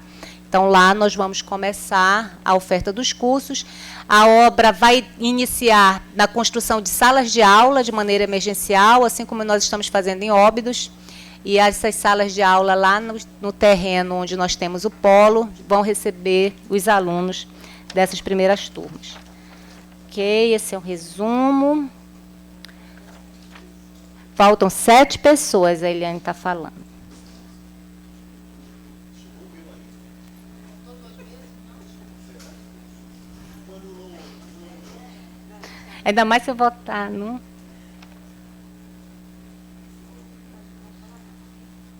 Então, lá nós vamos começar a oferta dos cursos. A obra vai iniciar na construção de salas de aula de maneira emergencial, assim como nós estamos fazendo em Óbidos. E essas salas de aula lá no terreno onde nós temos o polo vão receber os alunos dessas primeiras turmas. Ok, esse é um resumo. Faltam 7 pessoas, a Eliane está falando. Ainda mais se eu votar, não?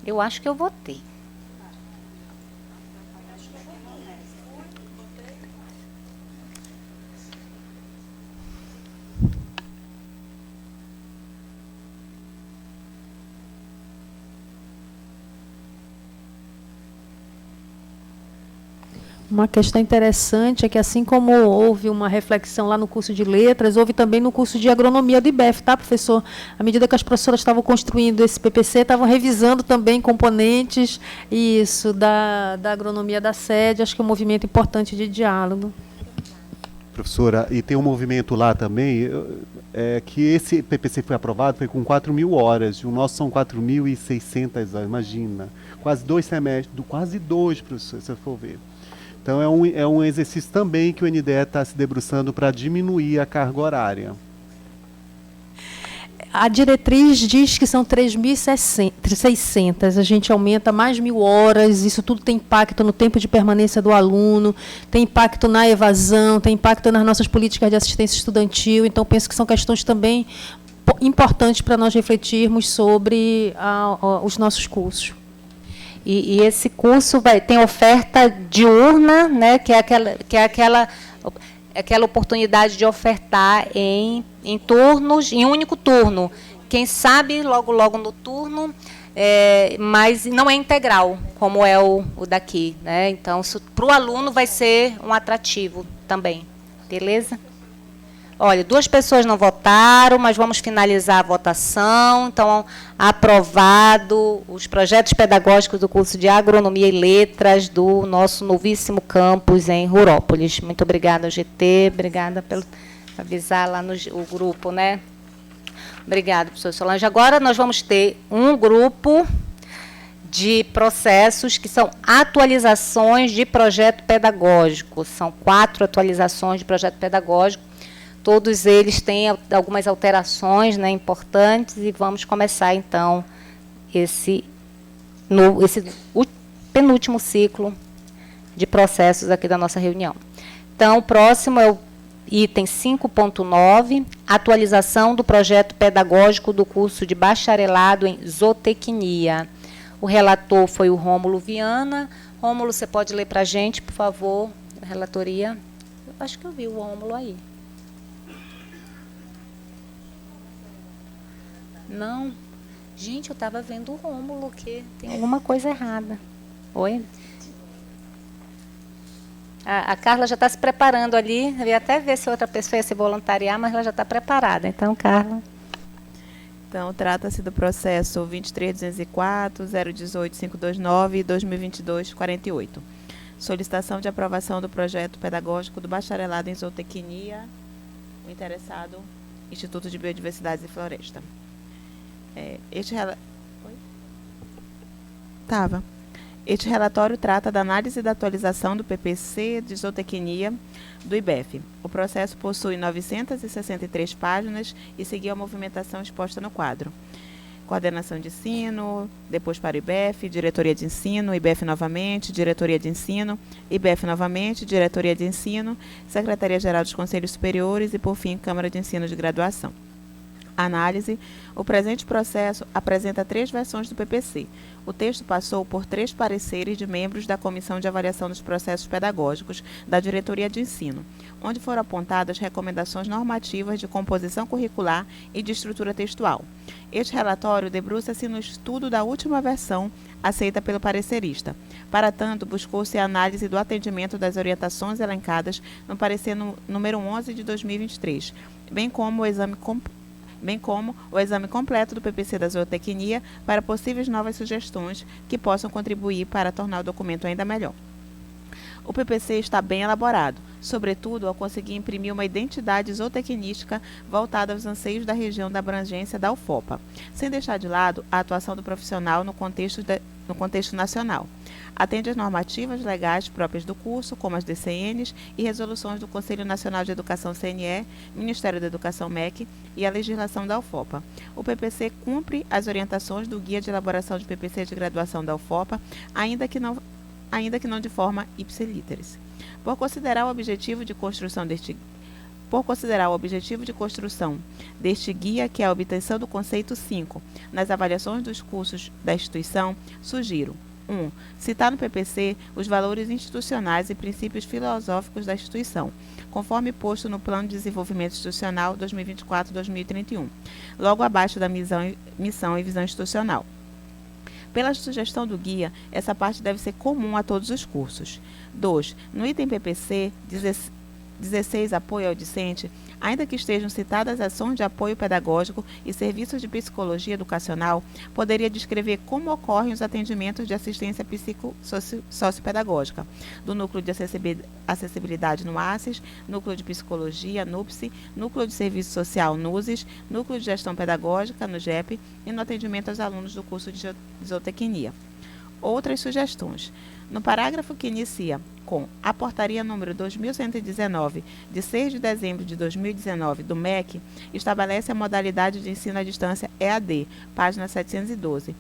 Eu acho que eu votei. Uma questão interessante é que, assim como houve uma reflexão lá no curso de letras, houve também no curso de agronomia do IBEF, tá, professor? À medida que as professoras estavam construindo esse PPC, estavam revisando também componentes da agronomia da sede. Acho que é um movimento importante de diálogo. professora, e tem um movimento lá também, que esse PPC foi aprovado, foi com 4.000 horas, e o nosso são 4.600 horas, imagina. Quase 2 semestres, quase 2, professor, se você for ver. Então é um exercício também que o NDE está se debruçando para diminuir a carga horária. A diretriz diz que são 3.600, a gente aumenta mais 1.000 horas, isso tudo tem impacto no tempo de permanência do aluno, tem impacto na evasão, tem impacto nas nossas políticas de assistência estudantil, então penso que são questões também importantes para nós refletirmos sobre os nossos cursos. E esse curso tem oferta diurna, né, que é aquela oportunidade de ofertar em turnos, em um único turno. Quem sabe, logo no turno, mas não é integral, como é o daqui, né? Então, para o aluno vai ser um atrativo também. Beleza? Olha, 2 pessoas não votaram, mas vamos finalizar a votação. Então, aprovado os projetos pedagógicos do curso de Agronomia e Letras do nosso novíssimo campus em Rurópolis. Muito obrigada, GT. Obrigada pelo avisar lá o grupo, né? Obrigada, professor Solange. Agora nós vamos ter um grupo de processos que são atualizações de projeto pedagógico. São 4 atualizações de projeto pedagógico. Todos eles têm algumas alterações, né, importantes, e vamos começar, então, esse penúltimo ciclo de processos aqui da nossa reunião. Então, o próximo é o item 5.9, atualização do projeto pedagógico do curso de bacharelado em zootecnia. O relator foi o Rômulo Viana. Rômulo, você pode ler para a gente, por favor, a relatoria? Eu acho que eu vi o Rômulo aí. Não. Gente, eu estava vendo o Rômulo, que tem alguma coisa errada. Oi? A Carla já está se preparando ali. Eu ia até ver se outra pessoa ia se voluntariar, mas ela já está preparada. Então, Carla. Então, trata-se do processo 23.204, 018.529 e 2022-48. Solicitação de aprovação do projeto pedagógico do bacharelado em zootecnia. O interessado, Instituto de Biodiversidade e Floresta. Este relatório trata da análise da atualização do PPC de zootecnia do IBEF. O processo possui 963 páginas e seguiu a movimentação exposta no quadro. Coordenação de ensino, depois para o IBEF, diretoria de ensino, IBEF novamente, diretoria de ensino, IBEF novamente, diretoria de ensino, Secretaria-Geral dos Conselhos Superiores e, por fim, Câmara de Ensino de Graduação. Análise. O presente processo apresenta 3 versões do PPC. O texto passou por 3 pareceres de membros da Comissão de Avaliação dos Processos Pedagógicos da Diretoria de Ensino, onde foram apontadas recomendações normativas de composição curricular e de estrutura textual. Este relatório debruça-se no estudo da última versão aceita pelo parecerista. Para tanto, buscou-se a análise do atendimento das orientações elencadas no parecer número 11 de 2023, bem como o exame completo do PPC da zootecnia para possíveis novas sugestões que possam contribuir para tornar o documento ainda melhor. O PPC está bem elaborado, sobretudo ao conseguir imprimir uma identidade zootecnística voltada aos anseios da região da abrangência da UFOPA, sem deixar de lado a atuação do profissional no contexto nacional. Atende às normativas legais próprias do curso, como as DCNs e resoluções do Conselho Nacional de Educação CNE, Ministério da Educação MEC e a legislação da UFOPA. O PPC cumpre as orientações do Guia de Elaboração de PPC de Graduação da UFOPA, ainda que não de forma ipsiliteris. Por considerar o objetivo de construção deste guia, que é a obtenção do conceito 5, nas avaliações dos cursos da instituição, sugiro: 1. Citar no PPC os valores institucionais e princípios filosóficos da instituição, conforme posto no Plano de Desenvolvimento Institucional 2024-2031, logo abaixo da missão e visão institucional. Pela sugestão do guia, essa parte deve ser comum a todos os cursos. 2. No item PPC 16, apoio ao discente, Ainda que estejam citadas ações de apoio pedagógico e serviços de psicologia educacional, poderia descrever como ocorrem os atendimentos de assistência sociopedagógica, do Núcleo de Acessibilidade no ACES, Núcleo de Psicologia, NUPSE, Núcleo de Serviço Social, NUSES, Núcleo de Gestão Pedagógica, no GEP, e no atendimento aos alunos do curso de zootecnia. Outras sugestões. No parágrafo que inicia com a portaria número 2119, de 6 de dezembro de 2019, do MEC, estabelece a modalidade de ensino à distância EAD, página 712.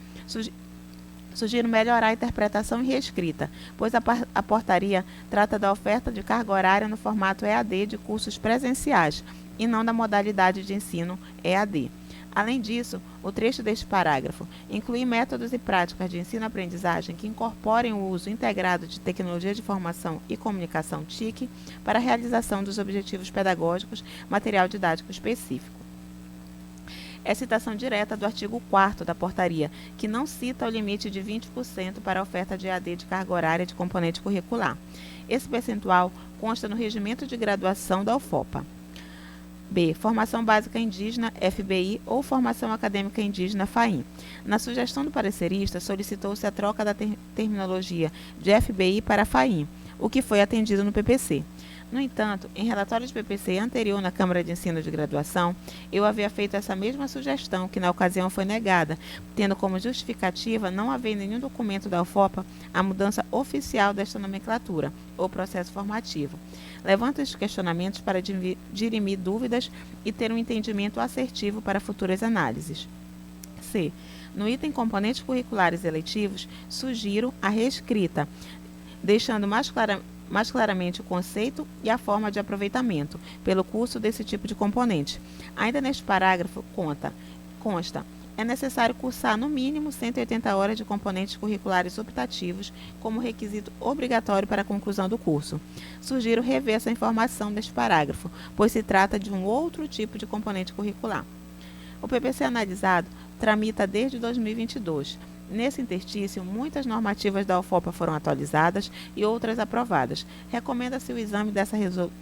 Sugiro melhorar a interpretação e reescrita, pois a portaria trata da oferta de carga horária no formato EAD de cursos presenciais, e não da modalidade de ensino EAD. Além disso, o trecho deste parágrafo inclui métodos e práticas de ensino-aprendizagem que incorporem o uso integrado de tecnologia de informação e comunicação TIC para a realização dos objetivos pedagógicos, material didático específico. É citação direta do artigo 4º da portaria, que não cita o limite de 20% para a oferta de EAD de carga horária de componente curricular. Esse percentual consta no regimento de graduação da UFOPA. B. Formação Básica Indígena, FBI, ou Formação Acadêmica Indígena, FAIN. Na sugestão do parecerista, solicitou-se a troca da terminologia de FBI para FAIN, o que foi atendido no PPC. No entanto, em relatório de PPC anterior na Câmara de Ensino de Graduação, eu havia feito essa mesma sugestão, que na ocasião foi negada, tendo como justificativa não haver em nenhum documento da UFOPA a mudança oficial desta nomenclatura, ou processo formativo. Levanto estes questionamentos para dirimir dúvidas e ter um entendimento assertivo para futuras análises. C. No item componentes curriculares eletivos, sugiro a reescrita, deixando mais claramente o conceito e a forma de aproveitamento pelo curso desse tipo de componente. Ainda neste parágrafo consta: é necessário cursar no mínimo 180 horas de componentes curriculares optativos como requisito obrigatório para a conclusão do curso. Sugiro rever essa informação neste parágrafo, pois se trata de um outro tipo de componente curricular. O PPC analisado tramita desde 2022. Nesse interstício, muitas normativas da UFOPA foram atualizadas e outras aprovadas. Recomenda-se o exame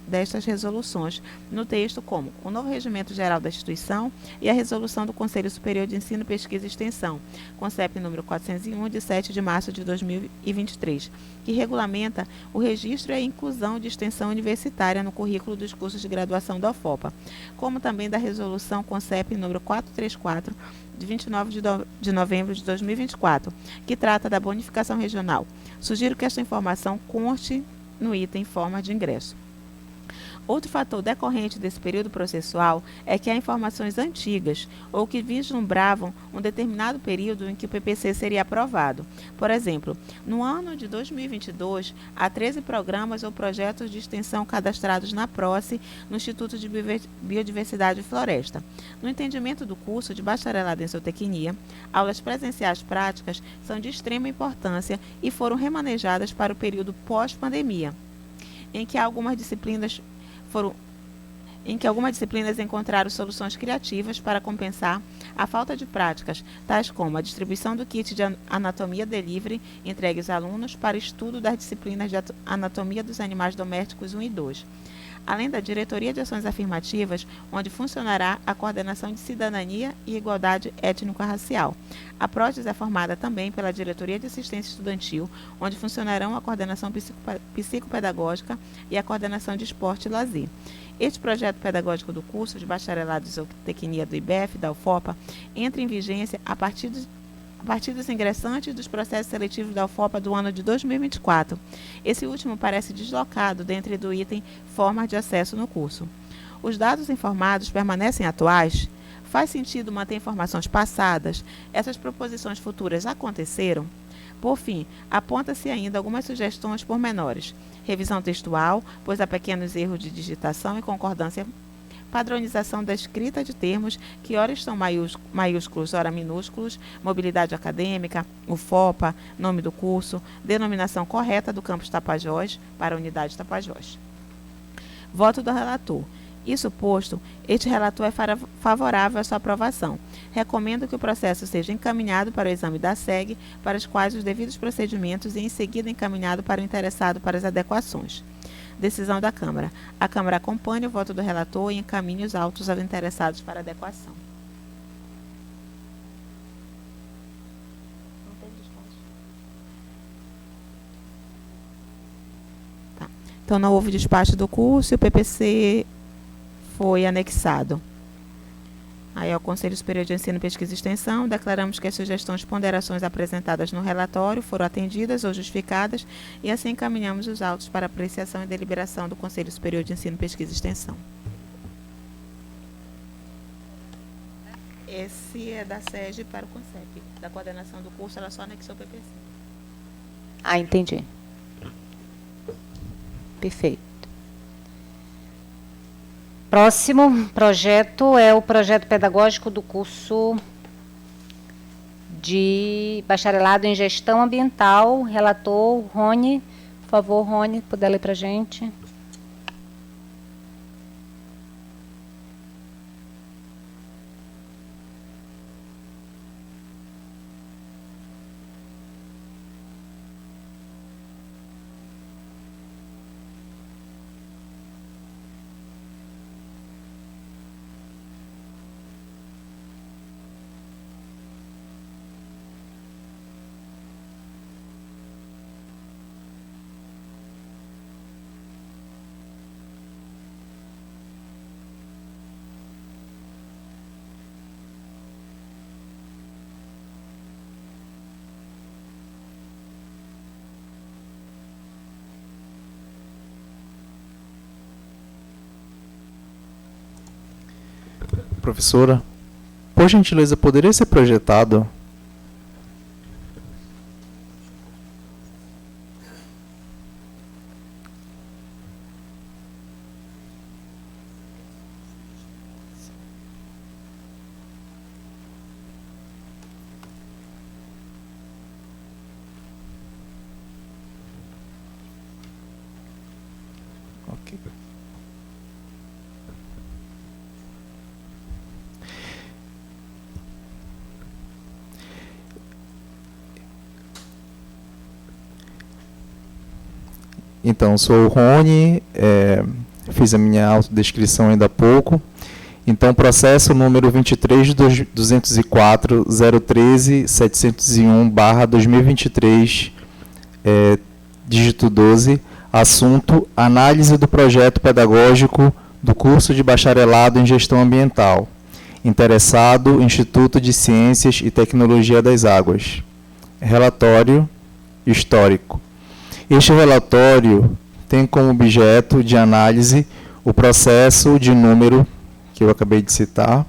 destas resoluções no texto, como o novo Regimento Geral da Instituição e a resolução do Conselho Superior de Ensino, Pesquisa e Extensão, CONCEP número 401, de 7 de março de 2023, que regulamenta o registro e a inclusão de extensão universitária no currículo dos cursos de graduação da UFOPA, como também da resolução CONCEP número 434, de 29 de novembro de 2024, que trata da bonificação regional. Sugiro que esta informação conste no item forma de ingresso. Outro fator decorrente desse período processual é que há informações antigas ou que vislumbravam um determinado período em que o PPC seria aprovado. Por exemplo, no ano de 2022, há 13 programas ou projetos de extensão cadastrados na PROCE, no Instituto de Biodiversidade e Floresta. No entendimento do curso de bacharelado em zootecnia, aulas presenciais práticas são de extrema importância e foram remanejadas para o período pós-pandemia, em que algumas disciplinas encontraram soluções criativas para compensar a falta de práticas, tais como a distribuição do kit de anatomia delivery entregue aos alunos para estudo das disciplinas de anatomia dos animais domésticos 1 e 2. Além da Diretoria de Ações Afirmativas, onde funcionará a Coordenação de Cidadania e Igualdade Étnico-Racial. A PRODES é formada também pela Diretoria de Assistência Estudantil, onde funcionarão a Coordenação Psicopedagógica e a Coordenação de Esporte e Lazer. Este projeto pedagógico do curso de bacharelado de zootecnia do IBEF, da UFOPA, entra em vigência a partir dos ingressantes dos processos seletivos da UFOPA do ano de 2024. Esse último parece deslocado dentro do item forma de acesso no curso. Os dados informados permanecem atuais? Faz sentido manter informações passadas? Essas proposições futuras aconteceram? Por fim, aponta-se ainda algumas sugestões pormenores. Revisão textual, pois há pequenos erros de digitação e concordância. Padronização da escrita de termos que ora estão maiúsculos, ora minúsculos, mobilidade acadêmica, UFOPA, nome do curso, denominação correta do campus Tapajós para a unidade Tapajós. Voto do relator. Isso posto, este relator é favorável à sua aprovação. Recomendo que o processo seja encaminhado para o exame da SEG, para os quais os devidos procedimentos e em seguida encaminhado para o interessado para as adequações. Decisão da Câmara. A Câmara acompanha o voto do relator e encaminha os autos aos interessados para adequação. Tá. Então, não houve despacho do curso e o PPC foi anexado. Aí, ao Conselho Superior de Ensino, Pesquisa e Extensão, declaramos que as sugestões e ponderações apresentadas no relatório foram atendidas ou justificadas e assim encaminhamos os autos para apreciação e deliberação do Conselho Superior de Ensino, Pesquisa e Extensão. Esse é da SEG para o CONCEP. Da coordenação do curso, ela só anexou o PPC. Ah, entendi. Perfeito. Próximo projeto é o projeto pedagógico do curso de bacharelado em gestão ambiental. Relator Rony. Por favor, Rony, puder ler para a gente. Professora, por gentileza, poderia ser projetado ok. Então, sou o Rony, fiz a minha autodescrição ainda há pouco. Então, processo número 23.204.013.701/2023, dígito 12, assunto: análise do projeto pedagógico do curso de bacharelado em gestão ambiental. Interessado, Instituto de Ciências e Tecnologia das Águas. Relatório histórico. Este relatório tem como objeto de análise o processo de número, que eu acabei de citar,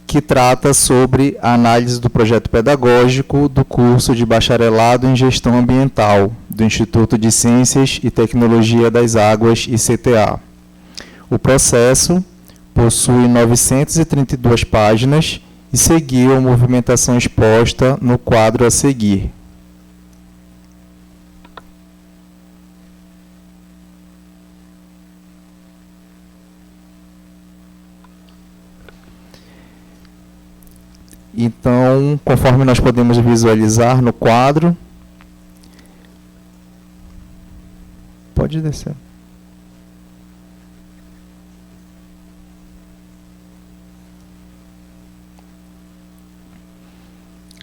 que trata sobre a análise do projeto pedagógico do curso de bacharelado em gestão ambiental do Instituto de Ciências e Tecnologia das Águas, ICTA. O processo possui 932 páginas e seguiu a movimentação exposta no quadro a seguir. Então, conforme nós podemos visualizar no quadro, pode descer.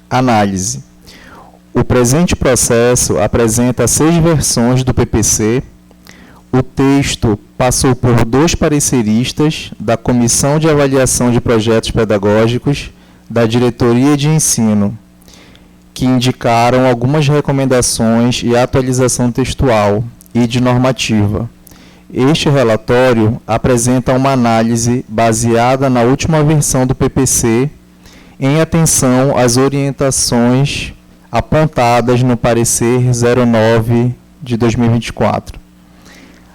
Análise. O presente processo apresenta 6 versões do PPC. O texto passou por 2 pareceristas da Comissão de Avaliação de Projetos Pedagógicos da Diretoria de Ensino, que indicaram algumas recomendações e atualização textual e de normativa. Este relatório apresenta uma análise baseada na última versão do PPC, em atenção às orientações apontadas no parecer 09 de 2024,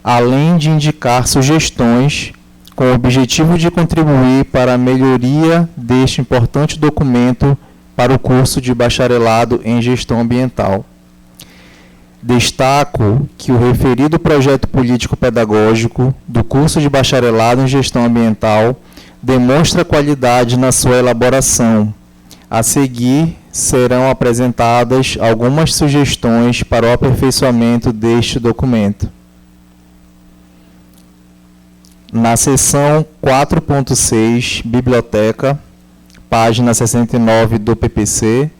além de indicar sugestões com o objetivo de contribuir para a melhoria deste importante documento para o curso de bacharelado em gestão ambiental. Destaco que o referido projeto político-pedagógico do curso de bacharelado em gestão ambiental demonstra qualidade na sua elaboração. A seguir, serão apresentadas algumas sugestões para o aperfeiçoamento deste documento. Na seção 4.6, Biblioteca, página 69 do PPC,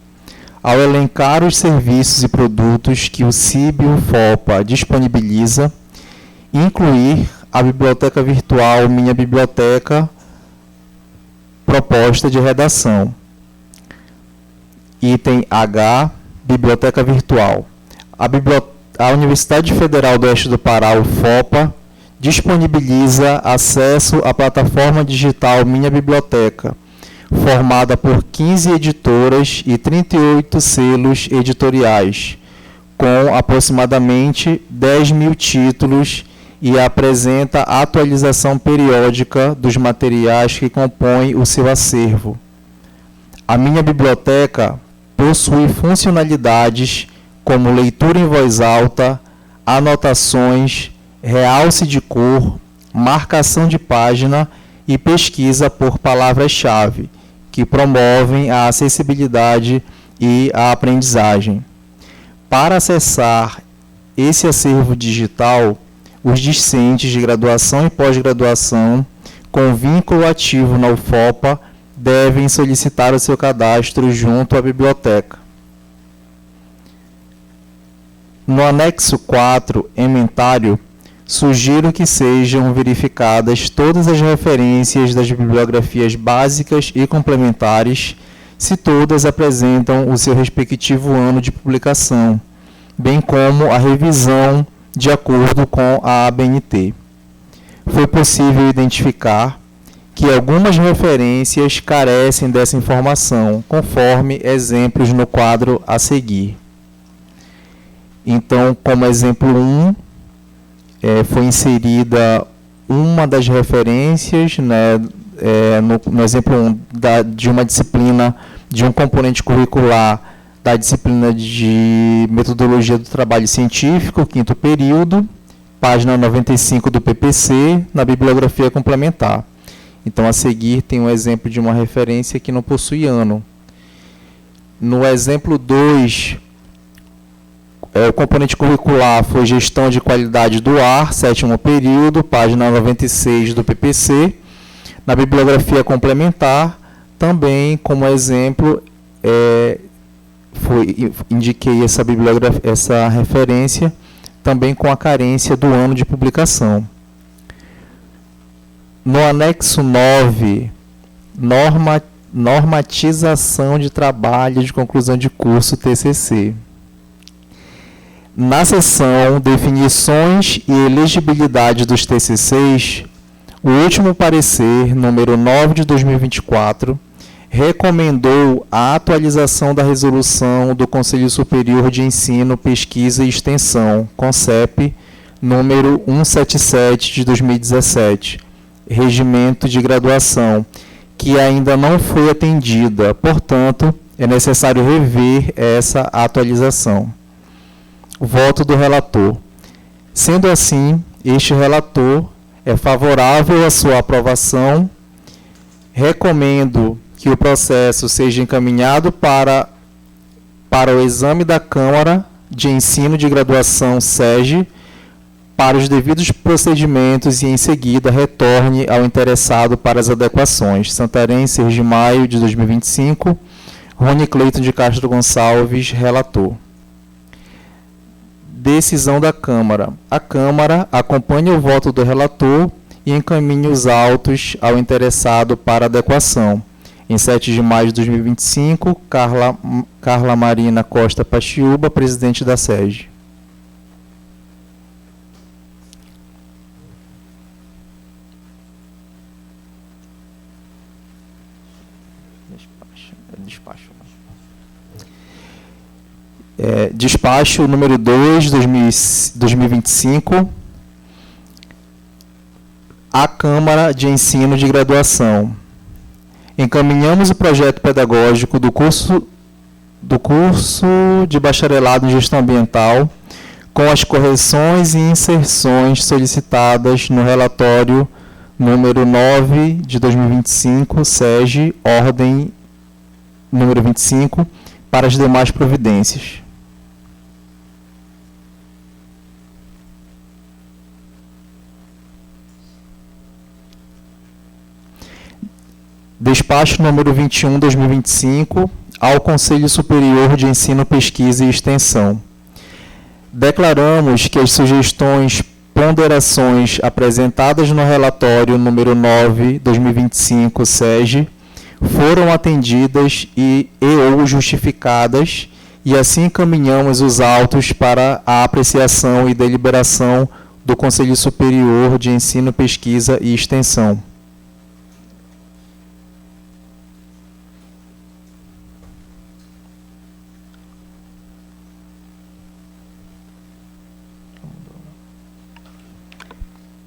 ao elencar os serviços e produtos que o CIB e o FOPA disponibiliza, incluir a biblioteca virtual Minha Biblioteca, proposta de redação. Item H, Biblioteca Virtual. A Universidade Federal do Oeste do Pará, o FOPA, disponibiliza acesso à plataforma digital Minha Biblioteca, formada por 15 editoras e 38 selos editoriais, com aproximadamente 10.000 títulos e apresenta atualização periódica dos materiais que compõem o seu acervo. A Minha Biblioteca possui funcionalidades como leitura em voz alta, anotações, realce de cor, marcação de página e pesquisa por palavras-chave, que promovem a acessibilidade e a aprendizagem. Para acessar esse acervo digital, os discentes de graduação e pós-graduação com vínculo ativo na UFOPA devem solicitar o seu cadastro junto à biblioteca. No anexo 4, ementário, sugiro que sejam verificadas todas as referências das bibliografias básicas e complementares, se todas apresentam o seu respectivo ano de publicação, bem como a revisão de acordo com a ABNT. Foi possível identificar que algumas referências carecem dessa informação, conforme exemplos no quadro a seguir. Então, como exemplo 1, foi inserida uma das referências, né, no exemplo 1, de uma disciplina, de um componente curricular da disciplina de Metodologia do Trabalho Científico, 5º período, página 95 do PPC, na bibliografia complementar. Então, a seguir, tem um exemplo de uma referência que não possui ano. No exemplo 2, o componente curricular foi Gestão de Qualidade do Ar, 7º período, página 96 do PPC. Na bibliografia complementar, também, como exemplo, indiquei essa referência, também com a carência do ano de publicação. No anexo 9, normatização de trabalho de conclusão de curso TCC. Na seção Definições e Elegibilidade dos TCCs, o último parecer, número 9 de 2024, recomendou a atualização da resolução do Conselho Superior de Ensino, Pesquisa e Extensão, CONCEP, número 177 de 2017, Regimento de Graduação, que ainda não foi atendida, portanto, é necessário rever essa atualização. Voto do relator. Sendo assim, este relator é favorável à sua aprovação. Recomendo que o processo seja encaminhado para o exame da Câmara de Ensino de Graduação SEGE, para os devidos procedimentos e, em seguida, retorne ao interessado para as adequações. Santarém, 6 de maio de 2025. Rony Cleiton de Castro Gonçalves, relator. Decisão da Câmara. A Câmara acompanha o voto do relator e encaminha os autos ao interessado para adequação. Em 7 de maio de 2025, Carla Marina Costa Pachiúba, presidente da SEGE. Despacho número 2, 2025, à Câmara de Ensino de Graduação. Encaminhamos o projeto pedagógico do curso de bacharelado em Gestão Ambiental, com as correções e inserções solicitadas no relatório número 9 de 2025, SEGE, ordem número 25, para as demais providências. Despacho número 21/2025, ao Conselho Superior de Ensino, Pesquisa e Extensão. Declaramos que as sugestões, ponderações apresentadas no relatório número 9/2025, SEGE, foram atendidas ou justificadas, e assim encaminhamos os autos para a apreciação e deliberação do Conselho Superior de Ensino, Pesquisa e Extensão.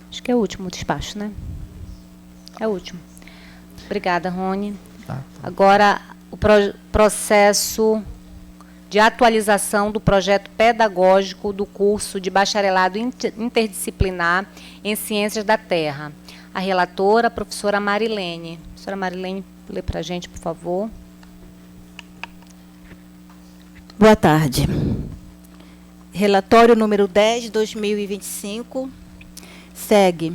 Acho que é o último despacho, né? É o último. Obrigada, Rony. Agora, o processo de atualização do projeto pedagógico do curso de bacharelado interdisciplinar em Ciências da Terra. A relatora, a professora Marilene. Professora Marilene, lê para a gente, por favor. Boa tarde. Relatório número 10/2025. Segue.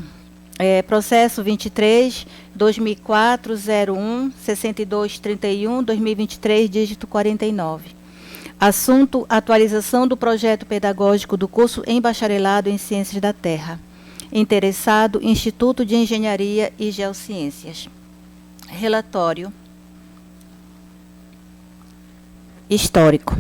Processo 23-2004-01-6231-2023, dígito 49. Assunto: atualização do projeto pedagógico do curso em bacharelado em Ciências da Terra. Interessado: Instituto de Engenharia e Geociências. Relatório histórico.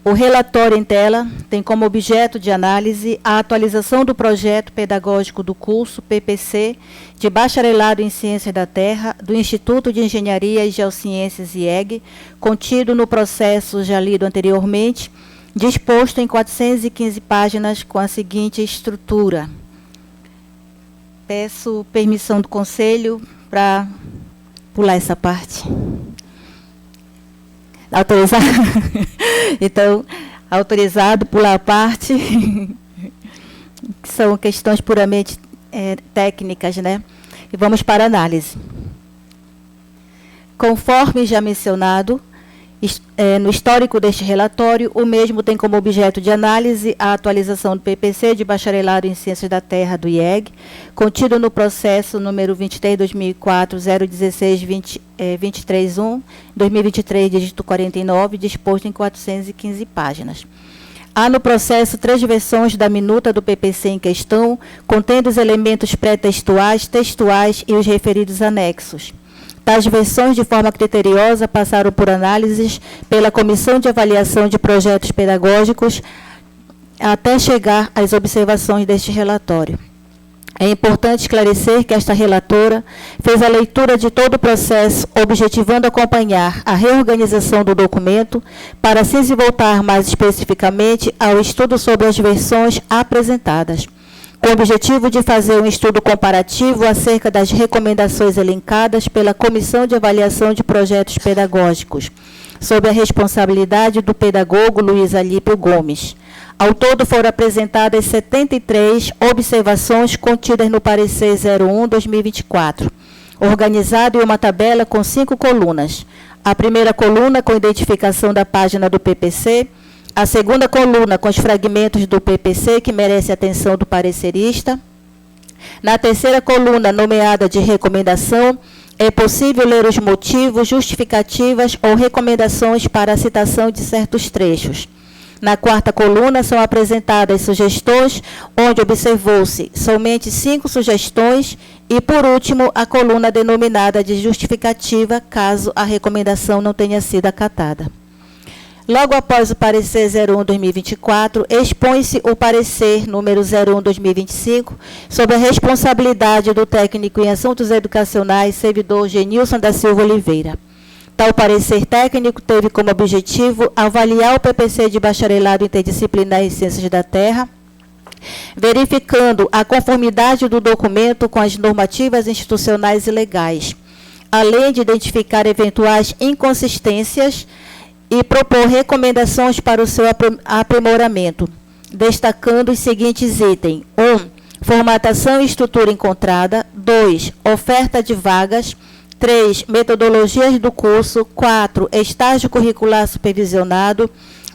O relatório em tela tem como objeto de análise a atualização do projeto pedagógico do curso PPC de Bacharelado em Ciências da Terra do Instituto de Engenharia e Geociências IEG, contido no processo já lido anteriormente, disposto em 415 páginas com a seguinte estrutura. Peço permissão do Conselho para pular essa parte. Autorizado? Então, autorizado, pular a parte, que são questões puramente técnicas, né? E vamos para a análise. Conforme já mencionado, no histórico deste relatório, o mesmo tem como objeto de análise a atualização do PPC de Bacharelado em Ciências da Terra do IEG, contido no processo número 23/2004-016-231, 2023, dígito 49, disposto em 415 páginas. Há no processo 3 versões da minuta do PPC em questão, contendo os elementos pré-textuais, textuais e os referidos anexos. Tais versões, de forma criteriosa, passaram por análises pela Comissão de Avaliação de Projetos Pedagógicos até chegar às observações deste relatório. É importante esclarecer que esta relatora fez a leitura de todo o processo, objetivando acompanhar a reorganização do documento, para assim se voltar mais especificamente ao estudo sobre as versões apresentadas, com o objetivo de fazer um estudo comparativo acerca das recomendações elencadas pela Comissão de Avaliação de Projetos Pedagógicos, sob a responsabilidade do pedagogo Luiz Alípio Gomes. Ao todo foram apresentadas 73 observações contidas no parecer 01/2024, organizado em uma tabela com 5 colunas. A primeira coluna com identificação da página do PPC, a segunda coluna com os fragmentos do PPC que merece a atenção do parecerista. Na terceira coluna, nomeada de recomendação, é possível ler os motivos, justificativas ou recomendações para a citação de certos trechos. Na quarta coluna, são apresentadas sugestões, onde observou-se somente 5 sugestões, e, por último, a coluna denominada de justificativa, caso a recomendação não tenha sido acatada. Logo após o parecer 01/2024, expõe-se o parecer número 01/2025, sob a responsabilidade do técnico em assuntos educacionais, servidor Genilson da Silva Oliveira. Tal parecer técnico teve como objetivo avaliar o PPC de Bacharelado Interdisciplinar em Ciências da Terra, verificando a conformidade do documento com as normativas institucionais e legais, além de identificar eventuais inconsistências e propor recomendações para o seu aprimoramento, destacando os seguintes itens: 1. Formatação e estrutura encontrada. 2. Oferta de vagas. 3. Metodologias do curso. 4. Estágio curricular supervisionado.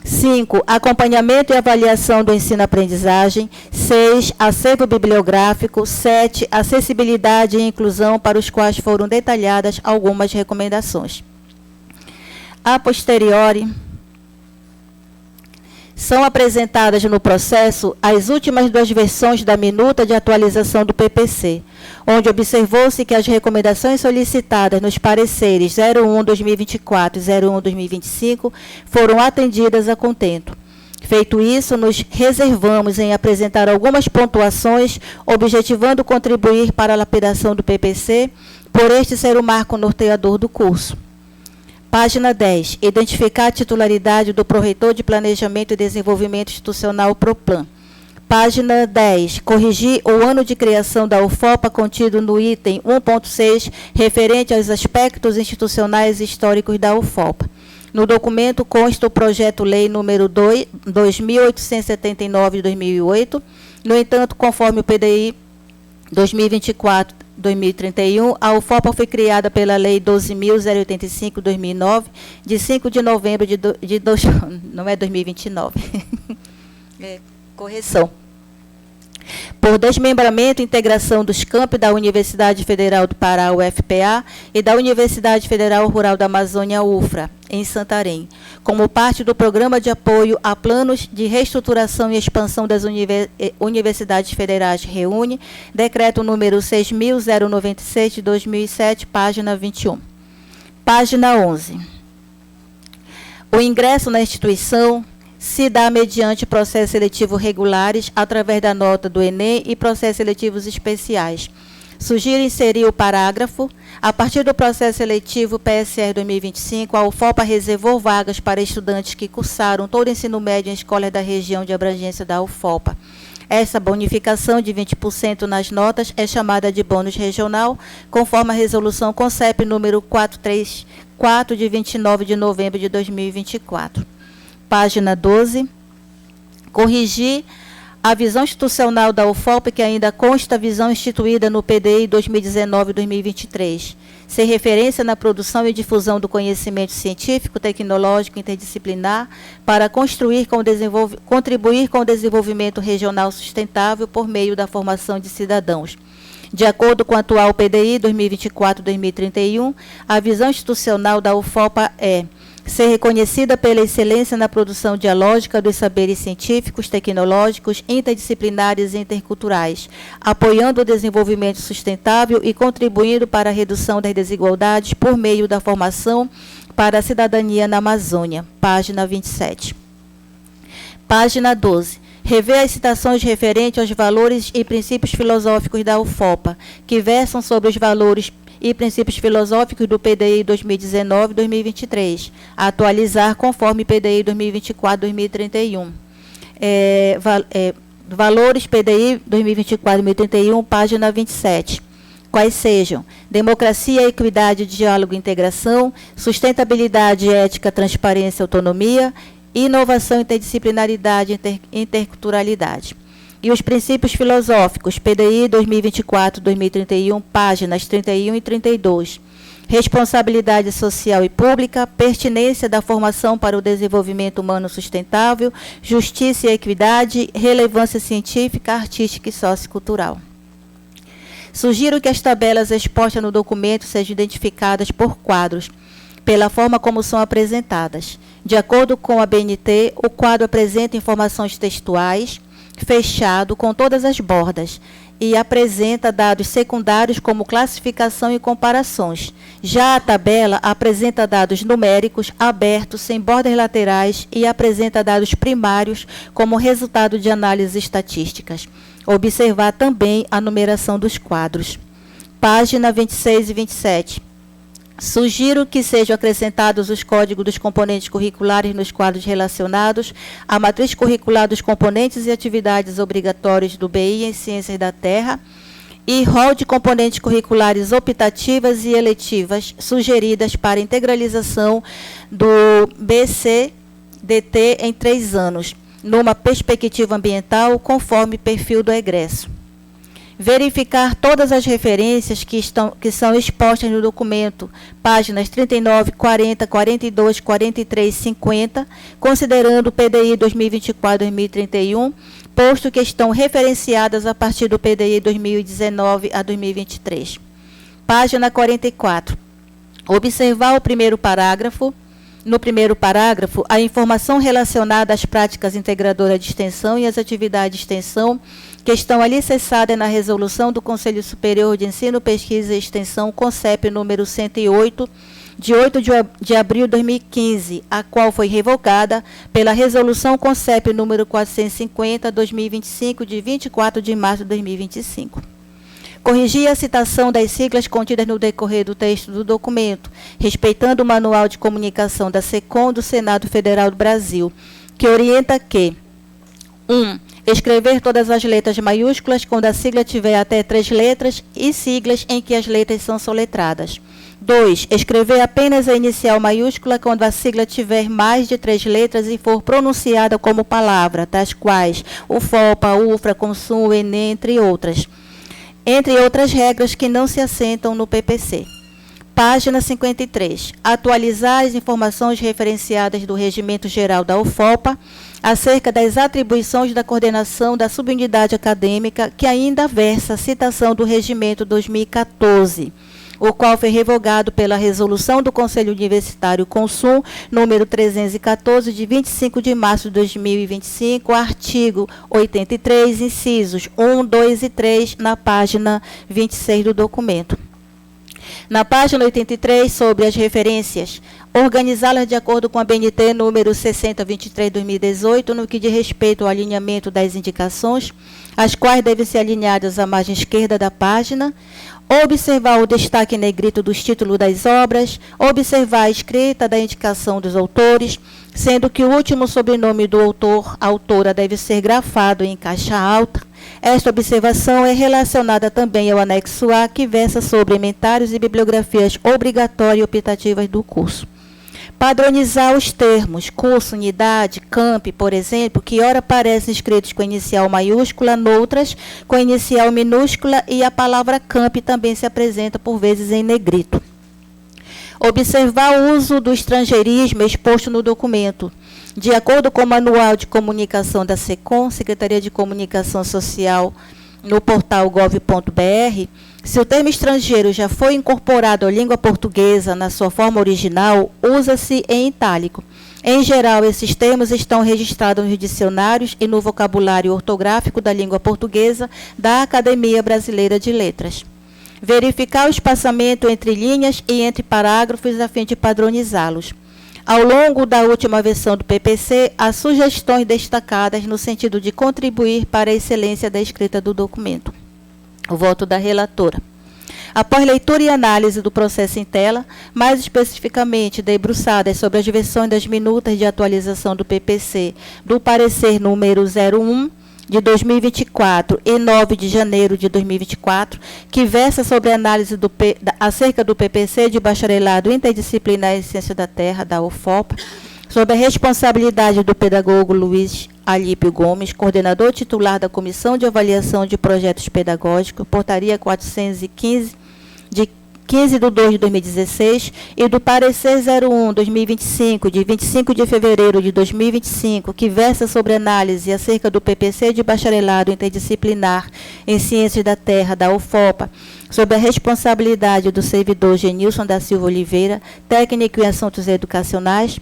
5. Acompanhamento e avaliação do ensino-aprendizagem. 6. Acervo bibliográfico. 7. Acessibilidade e inclusão, para os quais foram detalhadas algumas recomendações. A posteriori, são apresentadas no processo as últimas 2 versões da minuta de atualização do PPC, onde observou-se que as recomendações solicitadas nos pareceres 01/2024 e 01/2025 foram atendidas a contento. Feito isso, nos reservamos em apresentar algumas pontuações, objetivando contribuir para a lapidação do PPC, por este ser o marco norteador do curso. Página 10. Identificar a titularidade do Pró-Reitor de Planejamento e Desenvolvimento Institucional PROPLAN. Página 10. Corrigir o ano de criação da UFOPA contido no item 1.6, referente aos aspectos institucionais e históricos da UFOPA. No documento consta o projeto-lei número 2879 de 2008. No entanto, conforme o PDI 2024-2031, a UFOPA foi criada pela Lei 12.085/2009, de 5 de novembro não é 2029, correção. Por desmembramento e integração dos campi da Universidade Federal do Pará, UFPA, e da Universidade Federal Rural da Amazônia, UFRA, em Santarém, como parte do Programa de Apoio a Planos de Reestruturação e Expansão das Universidades Federais, REUNE, decreto número 6.096 de 2007, página 21. Página 11. O ingresso na instituição se dá mediante processos seletivos regulares, através da nota do Enem e processos seletivos especiais. Sugiro inserir o parágrafo: a partir do processo seletivo PSR 2025, a UFOPA reservou vagas para estudantes que cursaram todo o ensino médio em escolas da região de abrangência da UFOPA. Essa bonificação de 20% nas notas é chamada de bônus regional, conforme a resolução CONCEP número 434, de 29 de novembro de 2024. Página 12. Corrigir a visão institucional da UFOPA, que ainda consta a visão instituída no PDI 2019-2023. Ser referência na produção e difusão do conhecimento científico, tecnológico e interdisciplinar para contribuir com o desenvolvimento regional sustentável por meio da formação de cidadãos. De acordo com o atual PDI 2024-2031, a visão institucional da UFOPA é ser reconhecida pela excelência na produção dialógica dos saberes científicos, tecnológicos, interdisciplinares e interculturais, apoiando o desenvolvimento sustentável e contribuindo para a redução das desigualdades por meio da formação para a cidadania na Amazônia. Página 27. Página 12. Rever as citações referentes aos valores e princípios filosóficos da UFOPA, que versam sobre os valores e princípios filosóficos do PDI 2019-2023, a atualizar conforme PDI 2024-2031. Valores PDI 2024-2031, página 27. Quais sejam: democracia, equidade, diálogo e integração, sustentabilidade, ética, transparência, autonomia, inovação, interdisciplinaridade e interculturalidade. E os princípios filosóficos, PDI 2024-2031, páginas 31 e 32. Responsabilidade social e pública, pertinência da formação para o desenvolvimento humano sustentável, justiça e equidade, relevância científica, artística e sociocultural. Sugiro que as tabelas expostas no documento sejam identificadas por quadros, pela forma como são apresentadas. De acordo com a BNT, o quadro apresenta informações textuais, fechado com todas as bordas, e apresenta dados secundários como classificação e comparações. Já a tabela apresenta dados numéricos, abertos, sem bordas laterais, e apresenta dados primários como resultado de análises estatísticas. Observar também a numeração dos quadros. Página 26 e 27. Sugiro que sejam acrescentados os códigos dos componentes curriculares nos quadros relacionados à matriz curricular dos componentes e atividades obrigatórias do BI em Ciências da Terra e rol de componentes curriculares optativas e eletivas sugeridas para integralização do BCDT em 3 anos, numa perspectiva ambiental, conforme perfil do egresso. verificar todas as referências que são expostas no documento, páginas 39, 40, 42, 43, 50, considerando o PDI 2024-2031, posto que estão referenciadas a partir do PDI 2019 a 2023. Página 44. Observar o primeiro parágrafo. No primeiro parágrafo, a informação relacionada às práticas integradoras de extensão e às atividades de extensão que estão alicerçadas na resolução do Conselho Superior de Ensino, Pesquisa e Extensão, CONCEP número 108, de 8 de abril de 2015, a qual foi revogada pela resolução CONCEP número 450/2025, de 24 de março de 2025. Corrigir a citação das siglas contidas no decorrer do texto do documento, respeitando o Manual de Comunicação da SECOM do Senado Federal do Brasil, que orienta que 1. Escrever todas as letras maiúsculas quando a sigla tiver até 3 letras e siglas em que as letras são soletradas. 2. Escrever apenas a inicial maiúscula quando a sigla tiver mais de 3 letras e for pronunciada como palavra, tais quais UFOPA, UFRA, Consum, ENEM, entre outras regras que não se assentam no PPC. Página 53. Atualizar as informações referenciadas do Regimento Geral da UFOPA acerca das atribuições da coordenação da subunidade acadêmica, que ainda versa a citação do Regimento 2014, o qual foi revogado pela Resolução do Conselho Universitário Consum, número 314, de 25 de março de 2025, artigo 83, incisos 1, 2 e 3, na página 26 do documento. Na página 83, sobre as referências, organizá-las de acordo com a BNT número 6023/2018, no que diz respeito ao alinhamento das indicações, as quais devem ser alinhadas à margem esquerda da página, observar o destaque em negrito dos títulos das obras, observar a escrita da indicação dos autores, sendo que o último sobrenome do autor, autora, deve ser grafado em caixa alta. Esta observação é relacionada também ao anexo A, que versa sobre inventários e bibliografias obrigatórias e optativas do curso. Padronizar os termos curso, unidade, camp, por exemplo, que ora aparecem escritos com inicial maiúscula, noutras com inicial minúscula, e a palavra camp também se apresenta por vezes em negrito. Observar o uso do estrangeirismo exposto no documento. De acordo com o Manual de Comunicação da SECOM, Secretaria de Comunicação Social, no portal gov.br, se o termo estrangeiro já foi incorporado à língua portuguesa na sua forma original, usa-se em itálico. Em geral, esses termos estão registrados nos dicionários e no vocabulário ortográfico da língua portuguesa da Academia Brasileira de Letras. Verificar o espaçamento entre linhas e entre parágrafos a fim de padronizá-los. Ao longo da última versão do PPC, há sugestões destacadas no sentido de contribuir para a excelência da escrita do documento. O voto da relatora. Após leitura e análise do processo em tela, mais especificamente debruçadas sobre as versões das minutas de atualização do PPC do parecer número 01, de 2024 e 9 de janeiro de 2024, que versa sobre a análise acerca do PPC de Bacharelado Interdisciplinar em Ciência da Terra, da UFOPA, sob a responsabilidade do pedagogo Luiz Alípio Gomes, coordenador titular da Comissão de Avaliação de Projetos Pedagógicos, portaria 415, de 15 de 2 de 2016, e do parecer 01/2025, de 25 de fevereiro de 2025, que versa sobre análise acerca do PPC de Bacharelado Interdisciplinar em Ciências da Terra, da UFOPA, sob a responsabilidade do servidor Genilson da Silva Oliveira, técnico em assuntos educacionais,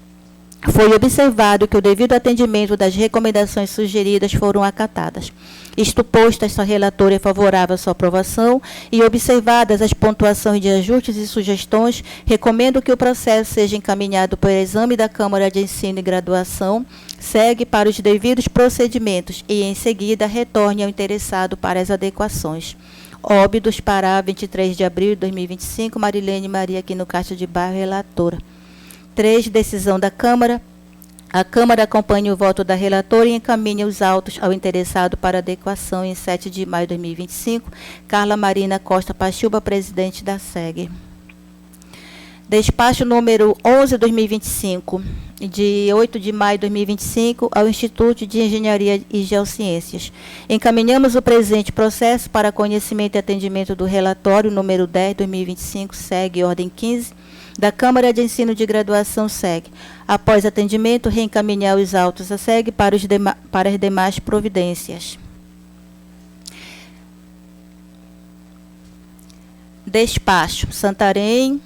foi observado que o devido atendimento das recomendações sugeridas foram acatadas. Isto posto, esta relatora é favorável à sua aprovação e, observadas as pontuações de ajustes e sugestões, recomendo que o processo seja encaminhado para o exame da Câmara de Ensino e Graduação, segue para os devidos procedimentos e, em seguida, retorne ao interessado para as adequações. Óbidos para 23 de abril de 2025, Marilene Maria Aquino Castro de Barro, relatora. 3. Decisão da Câmara. A Câmara acompanha o voto da relatora e encaminha os autos ao interessado para adequação em 7 de maio de 2025. Carla Marina Costa Pachuba, presidente da SEG. Despacho número 11/2025, de 8 de maio de 2025, ao Instituto de Engenharia e Geociências. Encaminhamos o presente processo para conhecimento e atendimento do relatório número 10/2025, segue ordem 15, da Câmara de Ensino de Graduação, segue. Após atendimento, reencaminhar os autos a segue para as demais providências. Despacho Santarém,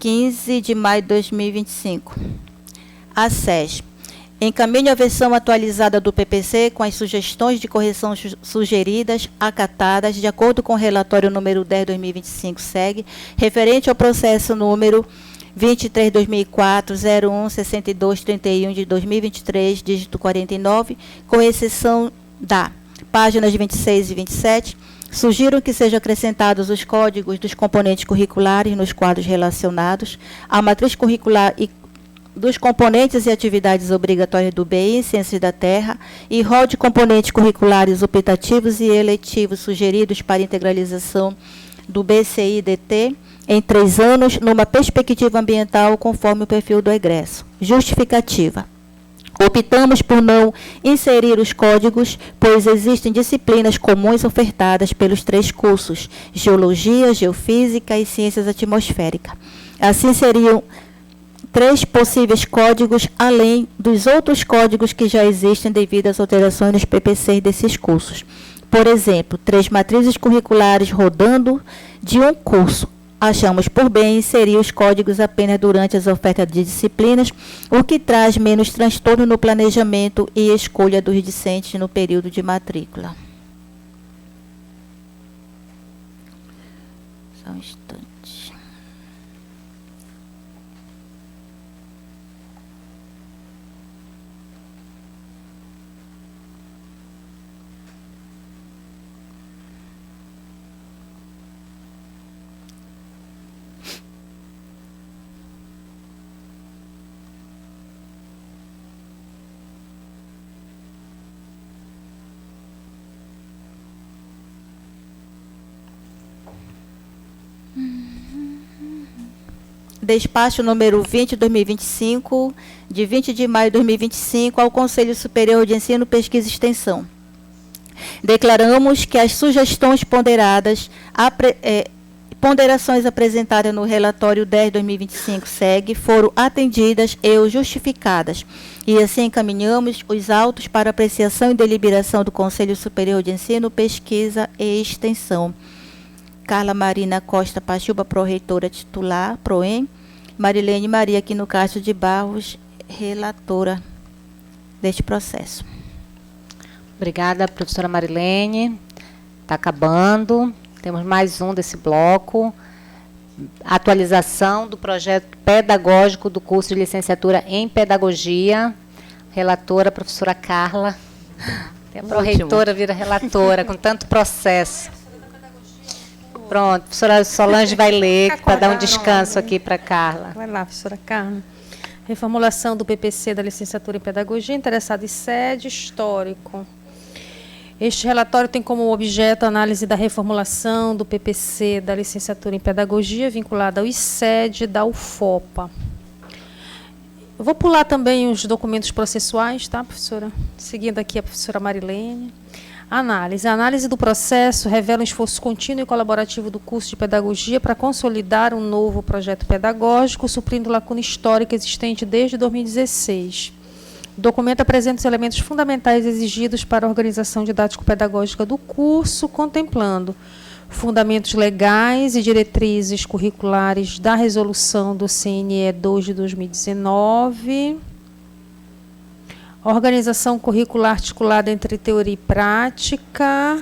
15 de maio de 2025. A SES. Encaminho a versão atualizada do PPC com as sugestões de correção sugeridas, acatadas, de acordo com o relatório número 10/2025, segue, referente ao processo número 23/2004-01-6231 de 2023, dígito 49, com exceção da páginas 26 e 27, sugiro que sejam acrescentados os códigos dos componentes curriculares nos quadros relacionados, a matriz curricular e dos componentes e atividades obrigatórias do BI em Ciências da Terra e rol de componentes curriculares optativos e eletivos sugeridos para integralização do BCI-DT em 3 anos, numa perspectiva ambiental conforme o perfil do egresso. Justificativa. Optamos por não inserir os códigos, pois existem disciplinas comuns ofertadas pelos 3 cursos, Geologia, Geofísica e Ciências Atmosféricas. Assim, seriam 3 possíveis códigos, além dos outros códigos que já existem devido às alterações nos PPCs desses cursos. Por exemplo, 3 matrizes curriculares rodando de um curso. Achamos por bem inserir os códigos apenas durante as ofertas de disciplinas, o que traz menos transtorno no planejamento e escolha dos discentes no período de matrícula. Só um instante. Despacho número 20/2025, de 20 de maio de 2025, ao Conselho Superior de Ensino, Pesquisa e Extensão. Declaramos que as sugestões ponderações apresentadas no relatório 10/2025, segue, foram atendidas e ou justificadas, e assim encaminhamos os autos para apreciação e deliberação do Conselho Superior de Ensino, Pesquisa e Extensão. Carla Marina Costa Pachuba, pró-reitora titular, PROEM. Marilene Maria Aquino Castro de Barros, relatora deste processo. Obrigada, professora Marilene. Está acabando. Temos mais um desse bloco. Atualização do projeto pedagógico do curso de licenciatura em Pedagogia. Relatora, professora Carla. A pró-reitora vira relatora, com tanto processo. Pronto, a professora Solange vai ler, para dar um descanso aqui para a Carla. Vai lá, professora Carla. Reformulação do PPC da licenciatura em Pedagogia, interessado em sede, histórico. Este relatório tem como objeto a análise da reformulação do PPC da licenciatura em Pedagogia, vinculada ao ICED da UFOPA. Eu vou pular também os documentos processuais, tá, professora? Seguindo aqui a professora Marilene. Análise. A análise do processo revela um esforço contínuo e colaborativo do curso de Pedagogia para consolidar um novo projeto pedagógico, suprindo lacuna histórica existente desde 2016. O documento apresenta os elementos fundamentais exigidos para a organização didático-pedagógica do curso, contemplando fundamentos legais e diretrizes curriculares da resolução do CNE 2 de 2019, organização curricular articulada entre teoria e prática,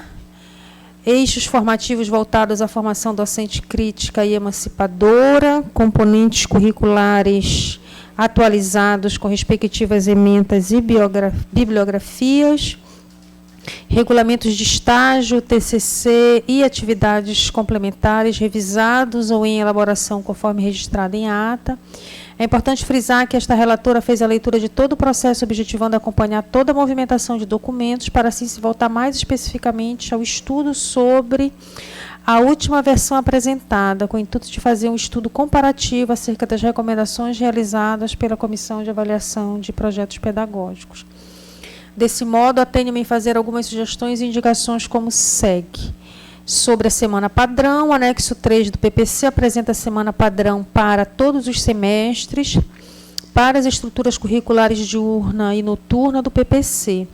eixos formativos voltados à formação docente crítica e emancipadora, componentes curriculares atualizados com respectivas emendas e bibliografias, regulamentos de estágio, TCC e atividades complementares revisados ou em elaboração conforme registrado em ata. É importante frisar que esta relatora fez a leitura de todo o processo, objetivando acompanhar toda a movimentação de documentos, para assim se voltar mais especificamente ao estudo sobre A última versão apresentada, com o intuito de fazer um estudo comparativo acerca das recomendações realizadas pela Comissão de Avaliação de Projetos Pedagógicos. Desse modo, atendo-me em fazer algumas sugestões e indicações como segue. Sobre a semana padrão, o anexo 3 do PPC apresenta a semana padrão para todos os semestres, para as estruturas curriculares diurna e noturna do PPC.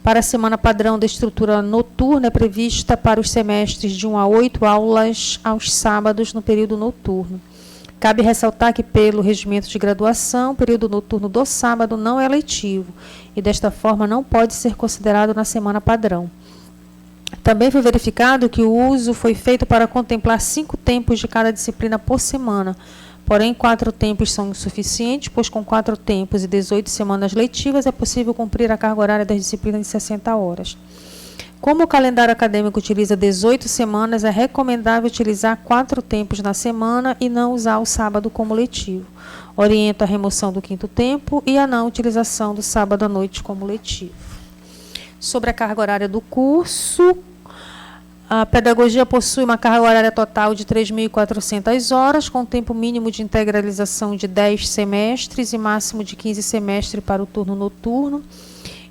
Para a semana padrão da estrutura noturna, é prevista para os semestres de 1 a 8 aulas aos sábados no período noturno. Cabe ressaltar que, pelo regimento de graduação, o período noturno do sábado não é letivo e, desta forma, não pode ser considerado na semana padrão. Também foi verificado que o uso foi feito para contemplar 5 tempos de cada disciplina por semana. Porém, 4 tempos são insuficientes, pois com 4 tempos e 18 semanas letivas é possível cumprir a carga horária das disciplinas de 60 horas. Como o calendário acadêmico utiliza 18 semanas, é recomendável utilizar 4 tempos na semana e não usar o sábado como letivo. Oriento a remoção do 5º tempo e a não utilização do sábado à noite como letivo. Sobre a carga horária do curso, a pedagogia possui uma carga horária total de 3.400 horas, com tempo mínimo de integralização de 10 semestres e máximo de 15 semestres para o turno noturno,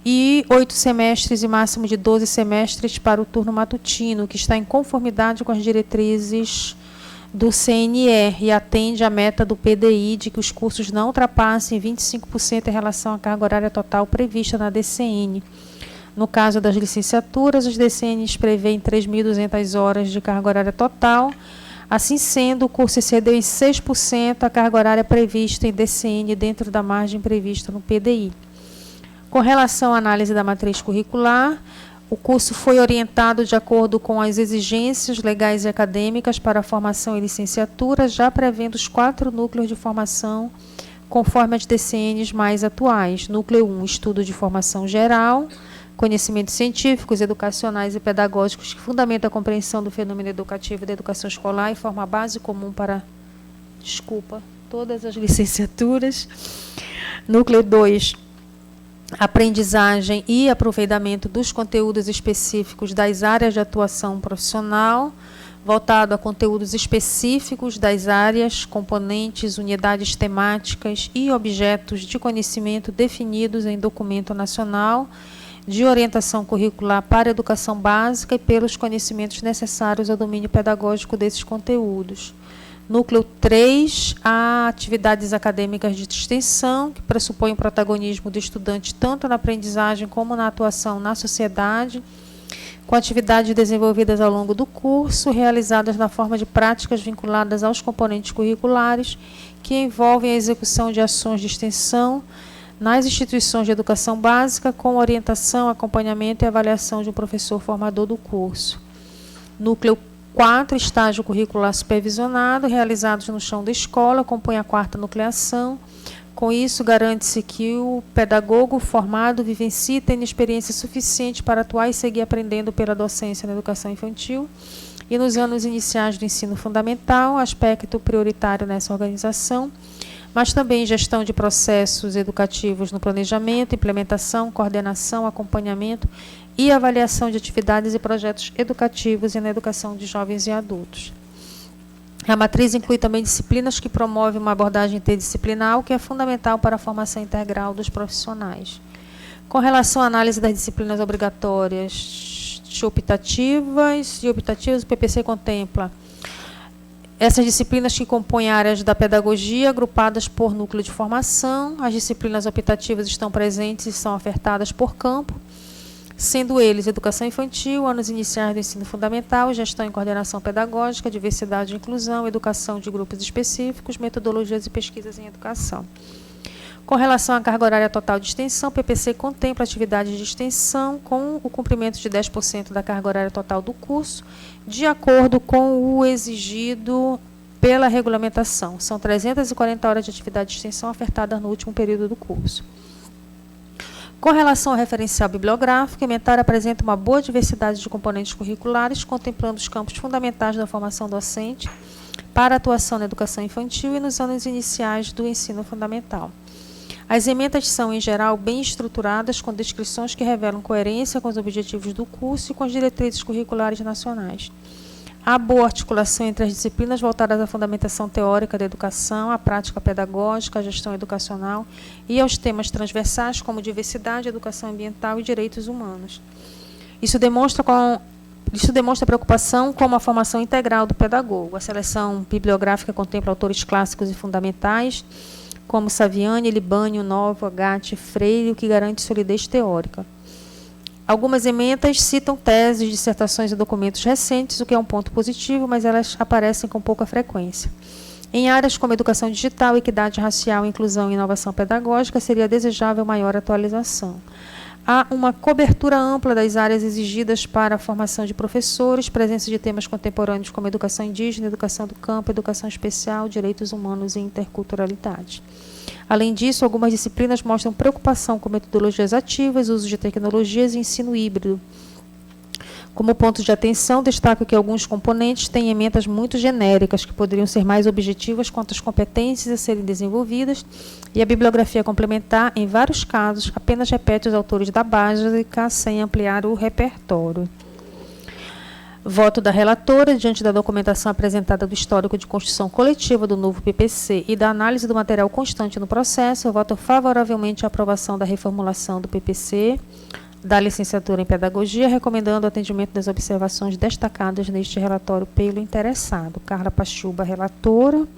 e 8 semestres e máximo de 12 semestres para o turno matutino, que está em conformidade com as diretrizes do CNE e atende à meta do PDI de que os cursos não ultrapassem 25% em relação à carga horária total prevista na DCN. No caso das licenciaturas, os DCNs prevêem 3.200 horas de carga horária total. Assim sendo, o curso excedeu em 6% a carga horária prevista em DCN dentro da margem prevista no PDI. Com relação à análise da matriz curricular, o curso foi orientado de acordo com as exigências legais e acadêmicas para a formação em licenciatura, já prevendo os 4 núcleos de formação conforme as DCNs mais atuais. Núcleo 1, estudo de formação geral, conhecimentos científicos, educacionais e pedagógicos que fundamentam a compreensão do fenômeno educativo e da educação escolar e forma a base comum para, todas as licenciaturas. Núcleo 2, aprendizagem e aproveitamento dos conteúdos específicos das áreas de atuação profissional, voltado a conteúdos específicos das áreas, componentes, unidades temáticas e objetos de conhecimento definidos em documento nacional de orientação curricular para a educação básica e pelos conhecimentos necessários ao domínio pedagógico desses conteúdos. Núcleo 3, há atividades acadêmicas de extensão, que pressupõem o protagonismo do estudante tanto na aprendizagem como na atuação na sociedade, com atividades desenvolvidas ao longo do curso, realizadas na forma de práticas vinculadas aos componentes curriculares, que envolvem a execução de ações de extensão nas instituições de educação básica, com orientação, acompanhamento e avaliação de um professor formador do curso. Núcleo 4, estágio curricular supervisionado, realizados no chão da escola, compõe a 4ª nucleação. Com isso, garante-se que o pedagogo formado vivencie e tenha experiência suficiente para atuar e seguir aprendendo pela docência na educação infantil. E nos anos iniciais do ensino fundamental, aspecto prioritário nessa organização, mas também gestão de processos educativos no planejamento, implementação, coordenação, acompanhamento e avaliação de atividades e projetos educativos e na educação de jovens e adultos. A matriz inclui também disciplinas que promovem uma abordagem interdisciplinar, o que é fundamental para a formação integral dos profissionais. Com relação à análise das disciplinas obrigatórias optativas, o PPC contempla essas disciplinas que compõem áreas da pedagogia, agrupadas por núcleo de formação. As disciplinas optativas estão presentes e são ofertadas por campo, sendo eles educação infantil, anos iniciais do ensino fundamental, gestão e coordenação pedagógica, diversidade e inclusão, educação de grupos específicos, metodologias e pesquisas em educação. Com relação à carga horária total de extensão, o PPC contempla atividades de extensão com o cumprimento de 10% da carga horária total do curso, de acordo com o exigido pela regulamentação. São 340 horas de atividade de extensão ofertadas no último período do curso. Com relação ao referencial bibliográfico, o inventário apresenta uma boa diversidade de componentes curriculares, contemplando os campos fundamentais da formação docente para a atuação na educação infantil e nos anos iniciais do ensino fundamental. As emendas são, em geral, bem estruturadas, com descrições que revelam coerência com os objetivos do curso e com as diretrizes curriculares nacionais. Há boa articulação entre as disciplinas voltadas à fundamentação teórica da educação, à prática pedagógica, à gestão educacional e aos temas transversais como diversidade, educação ambiental e direitos humanos. Isso demonstra preocupação com a formação integral do pedagogo. A seleção bibliográfica contempla autores clássicos e fundamentais, como Saviani, Libânio, Novo, Gatti, Freire, o que garante solidez teórica. Algumas emendas citam teses, dissertações e documentos recentes, o que é um ponto positivo, mas elas aparecem com pouca frequência. Em áreas como educação digital, equidade racial, inclusão e inovação pedagógica, seria desejável maior atualização. Há uma cobertura ampla das áreas exigidas para a formação de professores, presença de temas contemporâneos como educação indígena, educação do campo, educação especial, direitos humanos e interculturalidade. Além disso, algumas disciplinas mostram preocupação com metodologias ativas, uso de tecnologias e ensino híbrido. Como ponto de atenção, destaco que alguns componentes têm emendas muito genéricas, que poderiam ser mais objetivas quanto às competências a serem desenvolvidas, e a bibliografia complementar, em vários casos, apenas repete os autores da básica, sem ampliar o repertório. Voto da relatora, diante da documentação apresentada do histórico de construção coletiva do novo PPC e da análise do material constante no processo, eu voto favoravelmente à aprovação da reformulação do PPC, da licenciatura em Pedagogia, recomendando o atendimento das observações destacadas neste relatório pelo interessado. Carla Pachuba, relatora.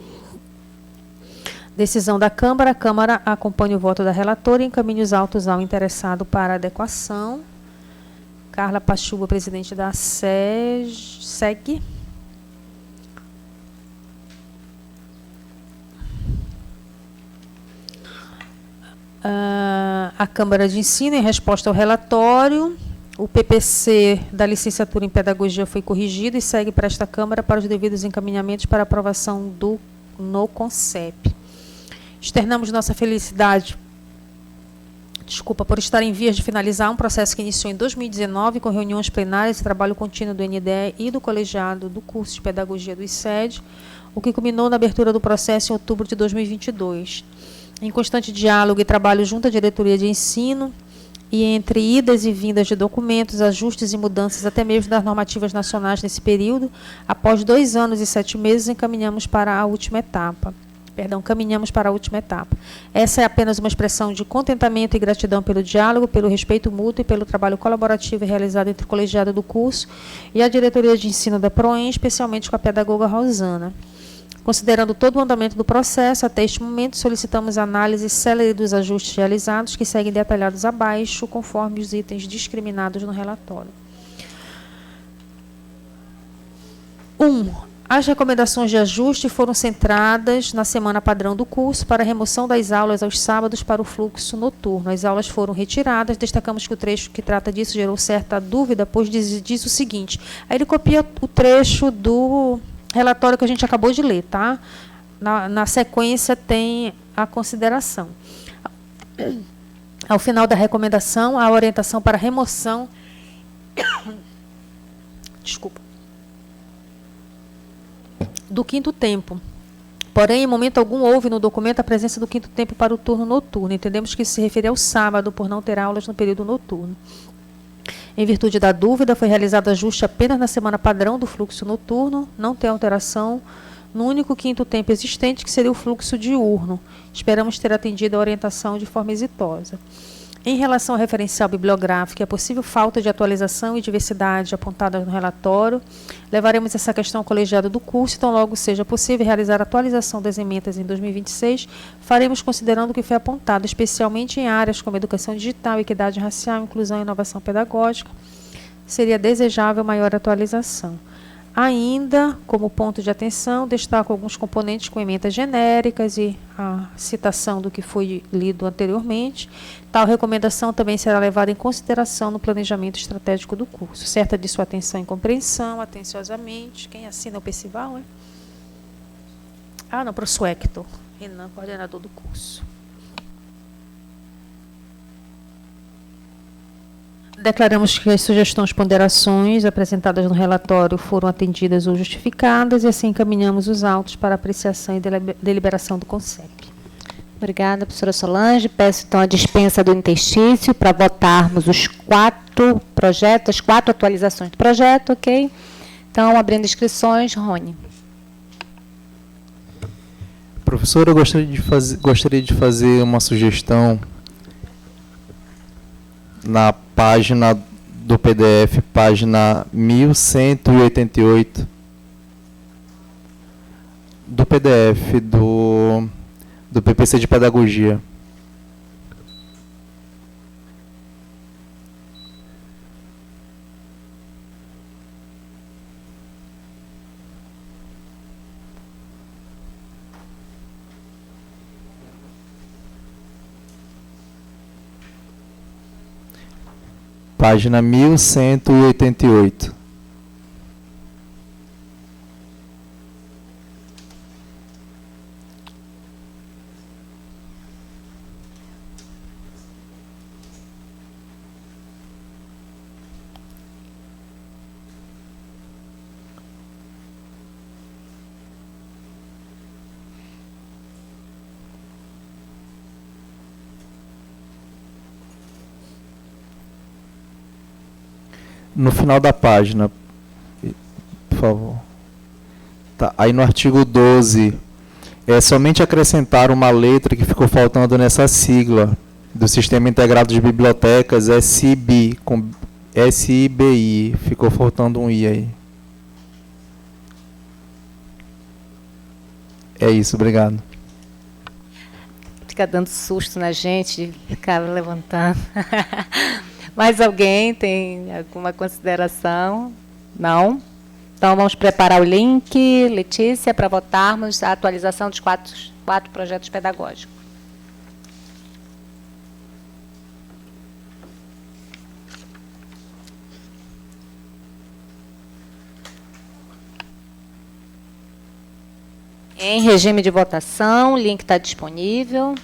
Decisão da Câmara. A Câmara acompanha o voto da relatora e encaminha os autos ao interessado para adequação. Carla Pachuba, presidente da SEG. A Câmara de Ensino, em resposta ao relatório, o PPC da licenciatura em Pedagogia foi corrigido e segue para esta Câmara para os devidos encaminhamentos para aprovação no CONCEP. Externamos nossa felicidade por estar em vias de finalizar um processo que iniciou em 2019, com reuniões plenárias e trabalho contínuo do NDE e do colegiado do curso de Pedagogia do ICED, o que culminou na abertura do processo em outubro de 2022. Em constante diálogo e trabalho junto à diretoria de ensino, e entre idas e vindas de documentos, ajustes e mudanças até mesmo das normativas nacionais nesse período, após 2 anos e 7 meses, caminhamos para a última etapa. Essa é apenas uma expressão de contentamento e gratidão pelo diálogo, pelo respeito mútuo e pelo trabalho colaborativo realizado entre o colegiado do curso e a diretoria de ensino da PROEM, especialmente com a pedagoga Rosana. Considerando todo o andamento do processo, até este momento, solicitamos análise célere dos ajustes realizados, que seguem detalhados abaixo, conforme os itens discriminados no relatório. 1. As recomendações de ajuste foram centradas na semana padrão do curso para a remoção das aulas aos sábados para o fluxo noturno. As aulas foram retiradas, destacamos que o trecho que trata disso gerou certa dúvida, pois diz o seguinte, aí ele copia o trecho do relatório que a gente acabou de ler, tá? Na sequência tem a consideração. Ao final da recomendação, a orientação para remoção do quinto tempo. Porém, em momento algum houve no documento a presença do quinto tempo para o turno noturno. Entendemos que isso se refere ao sábado, por não ter aulas no período noturno. Em virtude da dúvida, foi realizado ajuste apenas na semana padrão do fluxo noturno, não tem alteração no único quinto tempo existente, que seria o fluxo diurno. Esperamos ter atendido a orientação de forma exitosa. Em relação ao referencial bibliográfico e a possível falta de atualização e diversidade apontadas no relatório, levaremos essa questão ao colegiado do curso, então logo seja possível realizar a atualização das emendas em 2026, faremos considerando o que foi apontado, especialmente em áreas como educação digital, equidade racial, inclusão e inovação pedagógica, seria desejável maior atualização. Ainda, como ponto de atenção, destaco alguns componentes com emendas genéricas e a citação do que foi lido anteriormente. Tal recomendação também será levada em consideração no planejamento estratégico do curso. Certa de sua atenção e compreensão, atenciosamente. Quem assina o Percival, é? Proso Hector, Renan, coordenador do curso. Declaramos que as sugestões e ponderações apresentadas no relatório foram atendidas ou justificadas e assim encaminhamos os autos para apreciação e deliberação do CONCEP. Obrigada, professora Solange. Peço, então, a dispensa do interstício para votarmos os 4 projetos, as 4 atualizações do projeto, ok? Então, abrindo inscrições, Rony. Professora, eu gostaria de fazer uma sugestão na página do PDF, página 1188, do PDF do PPC de Pedagogia. Página 1188. No final da página, por favor. Tá, aí no artigo 12, é somente acrescentar uma letra que ficou faltando nessa sigla do Sistema Integrado de Bibliotecas, SIBI, com SIBI. Ficou faltando um I aí. É isso, obrigado. Fica dando susto na gente, ficar levantando. Mais alguém tem alguma consideração? Não? Então, vamos preparar o link, Letícia, para votarmos a atualização dos quatro projetos pedagógicos. Em regime de votação, o link está disponível.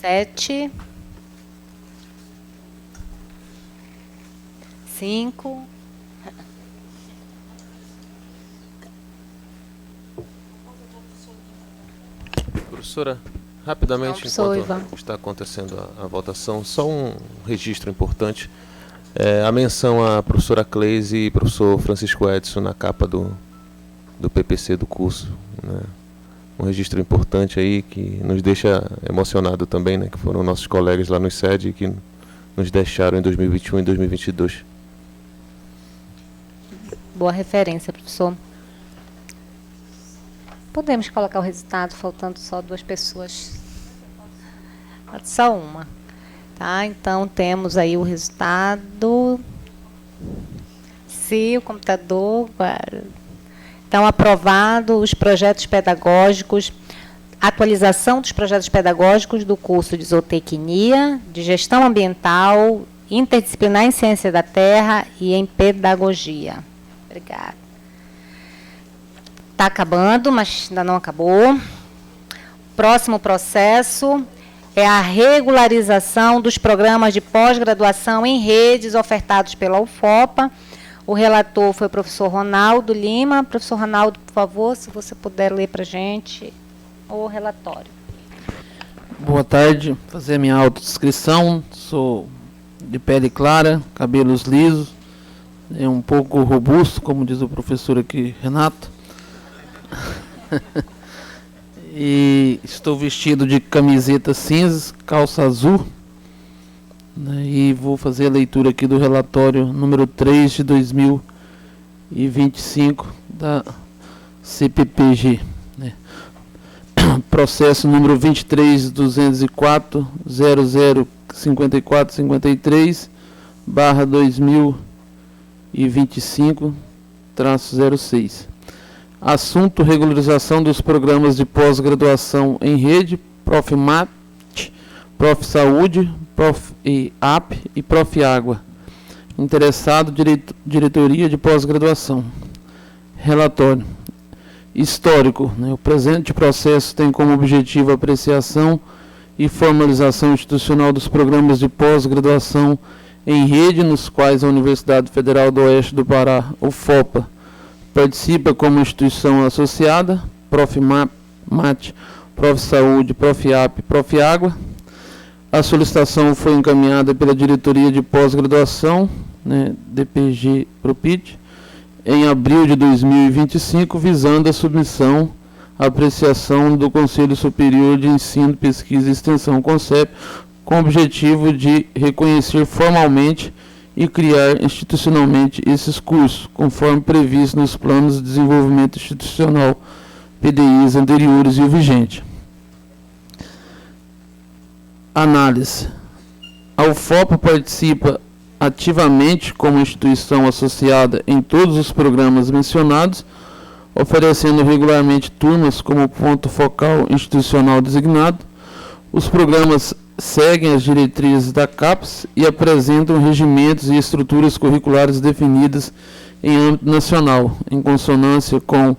Sete, 5. Professora, rapidamente, Não, enquanto está acontecendo a votação, só um registro importante. A menção à professora Cleise e professor Francisco Edson na capa do PPC do curso, né? Um registro importante aí que nos deixa emocionado também, né? Que foram nossos colegas lá no SED e que nos deixaram em 2021 e 2022. Boa referência, professor. Podemos colocar o resultado, faltando só 2 pessoas. Só uma. Tá? Então, temos aí o resultado. Se o computador... Então, aprovado os projetos pedagógicos, atualização dos projetos pedagógicos do curso de Zootecnia, de Gestão Ambiental, Interdisciplinar em Ciência da Terra e em Pedagogia. Obrigada. Está acabando, mas ainda não acabou. Próximo processo é a regularização dos programas de pós-graduação em redes ofertados pela UFOPA. O relator foi o professor Ronaldo Lima. Professor Ronaldo, por favor, se você puder ler para a gente o relatório. Boa tarde, fazer a minha autodescrição. Sou de pele clara, cabelos lisos, um pouco robusto, como diz o professor aqui, Renato. E estou vestido de camiseta cinza, calça azul, né, e vou fazer a leitura aqui do relatório número 3 de 2025 da CPPG, né. Processo número 23.204.005453/2021. 2025-06. Assunto: regularização dos programas de pós-graduação em rede, Profmat, Prof Saúde, Prof AP e Prof Água. Interessado, diretoria de pós-graduação. Relatório histórico, né? O presente processo tem como objetivo a apreciação e formalização institucional dos programas de pós-graduação em rede, nos quais a Universidade Federal do Oeste do Pará, UFOPA, participa como instituição associada, Prof Mat, Prof Saúde, Prof AP, Prof Água. A solicitação foi encaminhada pela Diretoria de Pós-Graduação, né, DPG Propit, em abril de 2025, visando a submissão à apreciação do Conselho Superior de Ensino, Pesquisa e Extensão, CONCEP, com o objetivo de reconhecer formalmente e criar institucionalmente esses cursos, conforme previsto nos planos de desenvolvimento institucional PDIs anteriores e o vigente. Análise. A UFOPA participa ativamente como instituição associada em todos os programas mencionados, oferecendo regularmente turmas como ponto focal institucional designado. Os programas seguem as diretrizes da CAPES e apresentam regimentos e estruturas curriculares definidas em âmbito nacional, em consonância com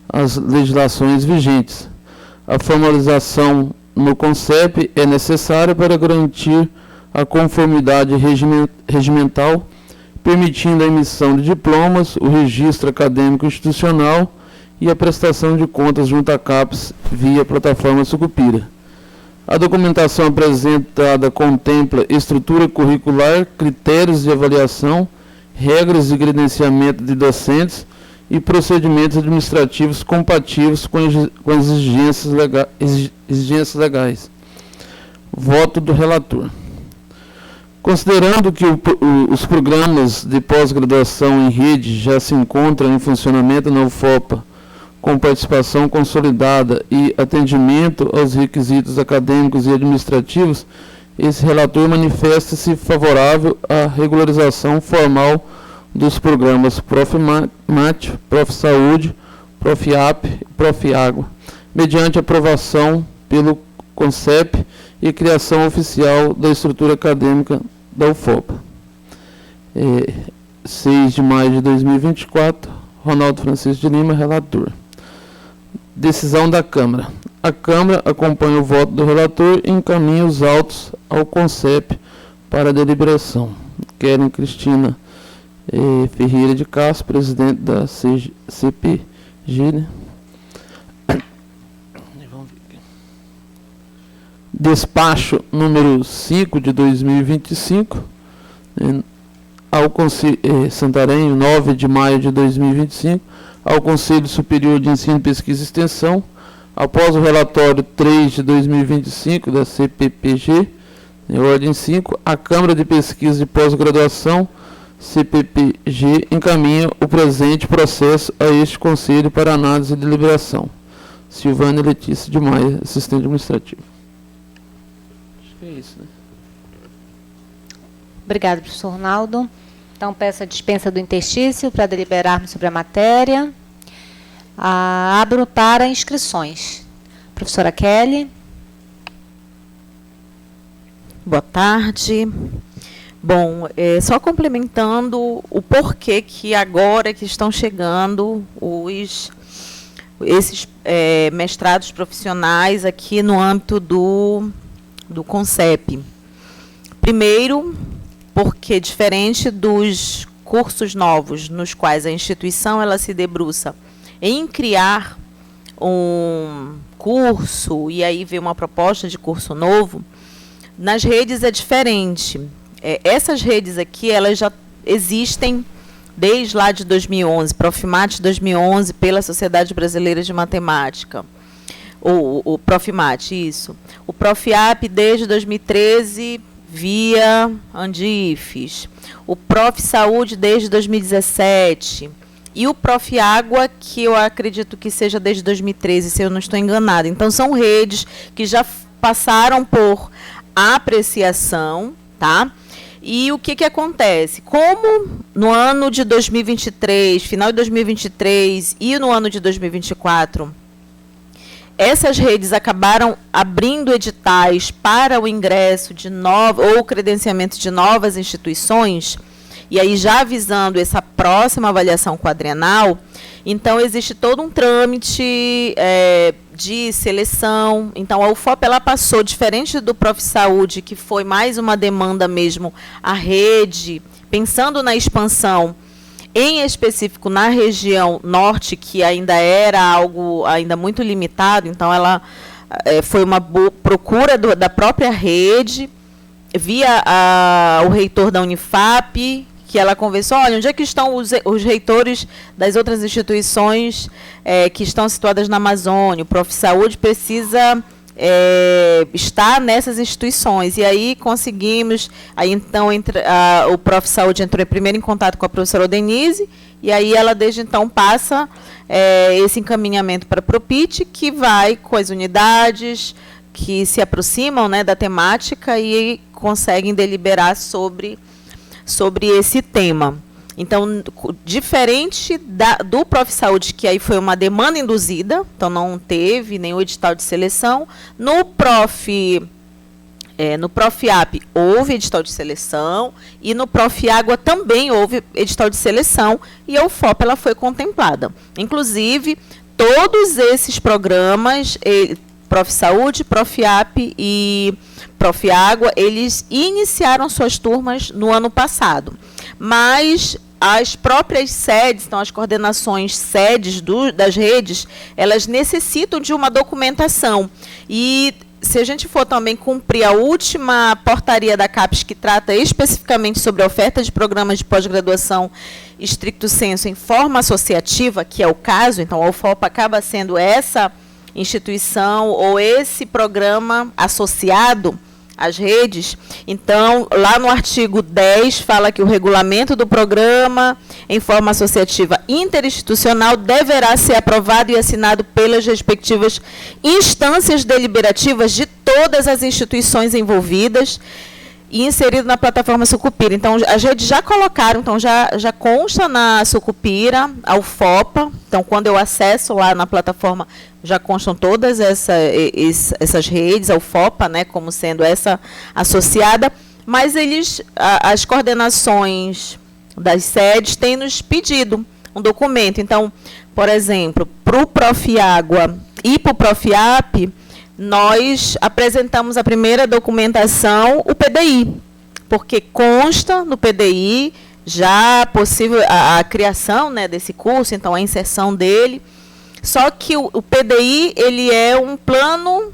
as legislações vigentes. A formalização no CONCEP é necessária para garantir a conformidade regimental, permitindo a emissão de diplomas, o registro acadêmico institucional e a prestação de contas junto à CAPES via plataforma Sucupira. A documentação apresentada contempla estrutura curricular, critérios de avaliação, regras de credenciamento de docentes e procedimentos administrativos compatíveis com as exigências legais. Voto do relator. Considerando que os programas de pós-graduação em rede já se encontram em funcionamento na UFOPA, com participação consolidada e atendimento aos requisitos acadêmicos e administrativos, esse relator manifesta-se favorável à regularização formal dos programas Prof Mat, Prof Saúde, Prof AP e Prof Água, mediante aprovação pelo CONCEP e criação oficial da estrutura acadêmica da UFOPA. 6 de maio de 2024, Ronaldo Francisco de Lima, relator. Decisão da Câmara. A Câmara acompanha o voto do relator e encaminha os autos ao CONCEP para deliberação. Keren Cristina Ferreira de Castro, presidente da CPG, né? Despacho número 5 de 2025, ao Santarém, 9 de maio de 2025, ao Conselho Superior de Ensino, Pesquisa e Extensão, após o relatório 3 de 2025 da CPPG, ordem 5, a Câmara de Pesquisa de Pós-Graduação, CPPG, encaminha o presente processo a este Conselho para análise e deliberação. Silvânia Letícia de Maia, assistente administrativo. É isso, né? Obrigada, professor Ronaldo. Então, peço a dispensa do interstício para deliberarmos sobre a matéria. Abro para inscrições. Professora Kelly. Boa tarde. Bom, só complementando o porquê que agora que estão chegando esses mestrados profissionais aqui no âmbito do CONCEP. Primeiro, porque diferente dos cursos novos, nos quais a instituição ela se debruça em criar um curso e aí vê uma proposta de curso novo, nas redes é diferente. Essas redes aqui, elas já existem desde lá de 2011, Profmat 2011, pela Sociedade Brasileira de Matemática. O Profmat, isso. O Prof AP desde 2013, via Andifes. O Prof Saúde desde 2017. E o Prof Água, que eu acredito que seja desde 2013, se eu não estou enganada. Então, são redes que já passaram por apreciação, tá? E o que acontece? Como no ano de 2023, final de 2023 e no ano de 2024, essas redes acabaram abrindo editais para o ingresso de ou credenciamento de novas instituições, e aí já avisando essa próxima avaliação quadrienal, então existe todo um trâmite de seleção. Então a UFOP ela passou, diferente do ProfSaúde, que foi mais uma demanda mesmo, a rede, pensando na expansão, em específico na região norte, que ainda era algo ainda muito limitado, então ela foi uma procura da própria rede, via o reitor da Unifap, que ela conversou, olha, onde é que estão os reitores das outras instituições que estão situadas na Amazônia? O ProfSaúde precisa estar nessas instituições. E aí conseguimos, aí então o ProfSaúde entrou primeiro em contato com a professora Denise, e aí ela desde então passa esse encaminhamento para a Propit, que vai com as unidades que se aproximam, né, da temática e conseguem deliberar sobre esse tema. Então, diferente do ProfSaúde, que aí foi uma demanda induzida, então não teve nenhum edital de seleção, no ProfAP houve edital de seleção, e no ProfAgua também houve edital de seleção, e a UFOP ela foi contemplada. Inclusive, todos esses programas, ProfSaúde, ProfAP e ProfAgua, eles iniciaram suas turmas no ano passado. Mas as próprias sedes, então as coordenações sedes das redes, elas necessitam de uma documentação. E se a gente for também cumprir a última portaria da CAPES, que trata especificamente sobre a oferta de programas de pós-graduação estricto sensu em forma associativa, que é o caso, então a UFOP acaba sendo essa instituição ou esse programa associado às redes. Então, lá no artigo 10, fala que o regulamento do programa em forma associativa interinstitucional deverá ser aprovado e assinado pelas respectivas instâncias deliberativas de todas as instituições envolvidas e inserido na plataforma Sucupira. Então, as redes já colocaram, então já consta na Sucupira, a UFOPA. Então, quando eu acesso lá na plataforma, já constam todas essas redes, a UFOPA, né, como sendo essa associada, mas as coordenações das sedes têm nos pedido um documento. Então, por exemplo, para o ProfAgua e para o ProfAP, nós apresentamos a primeira documentação, o PDI, porque consta no PDI já possível a criação, né, desse curso, então a inserção dele. Só que o PDI ele é um plano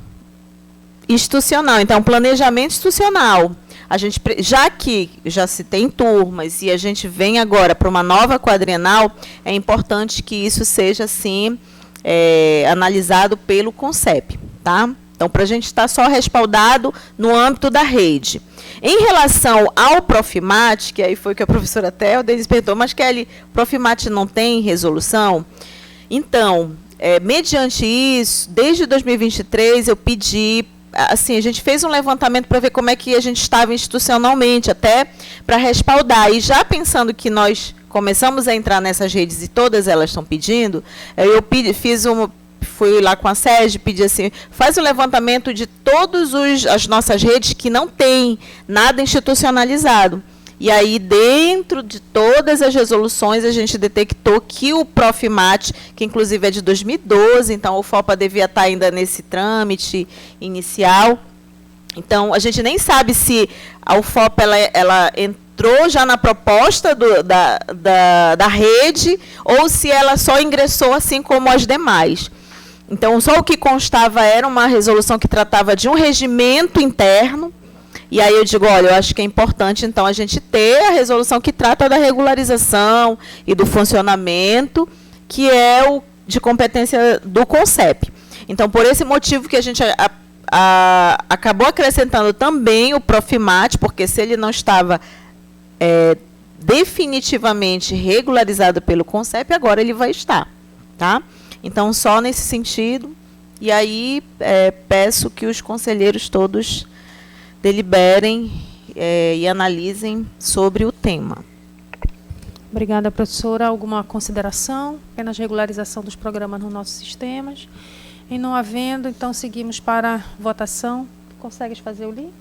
institucional, então um planejamento institucional. A gente, já que já se tem turmas e a gente vem agora para uma nova quadrienal, é importante que isso seja assim analisado pelo CONCEP. Tá? Então, para a gente estar só respaldado no âmbito da rede. Em relação ao Profimat, que aí foi que a professora Theo perguntou, mas Kelly, o Profimat não tem resolução? Então, mediante isso, desde 2023, eu pedi, assim, a gente fez um levantamento para ver como é que a gente estava institucionalmente, até para respaldar. E já pensando que nós começamos a entrar nessas redes e todas elas estão pedindo, eu fui lá com a SEG, pedi assim, faz um levantamento de todas as nossas redes que não tem nada institucionalizado. E aí, dentro de todas as resoluções, a gente detectou que o Profimat, que inclusive é de 2012, então a UFOPA devia estar ainda nesse trâmite inicial. Então, a gente nem sabe se a UFOPA ela entrou já na proposta da rede ou se ela só ingressou assim como as demais. Então, só o que constava era uma resolução que tratava de um regimento interno. E aí eu digo, olha, eu acho que é importante, então, a gente ter a resolução que trata da regularização e do funcionamento, que é o de competência do CONCEP. Então, por esse motivo que a gente acabou acrescentando também o Profimat, porque se ele não estava definitivamente regularizado pelo CONCEP, agora ele vai estar, tá? Então, só nesse sentido, e aí peço que os conselheiros todos deliberem e analisem sobre o tema. Obrigada, professora. Alguma consideração? Apenas regularização dos programas nos nossos sistemas. E não havendo, então seguimos para a votação. Consegues fazer o link?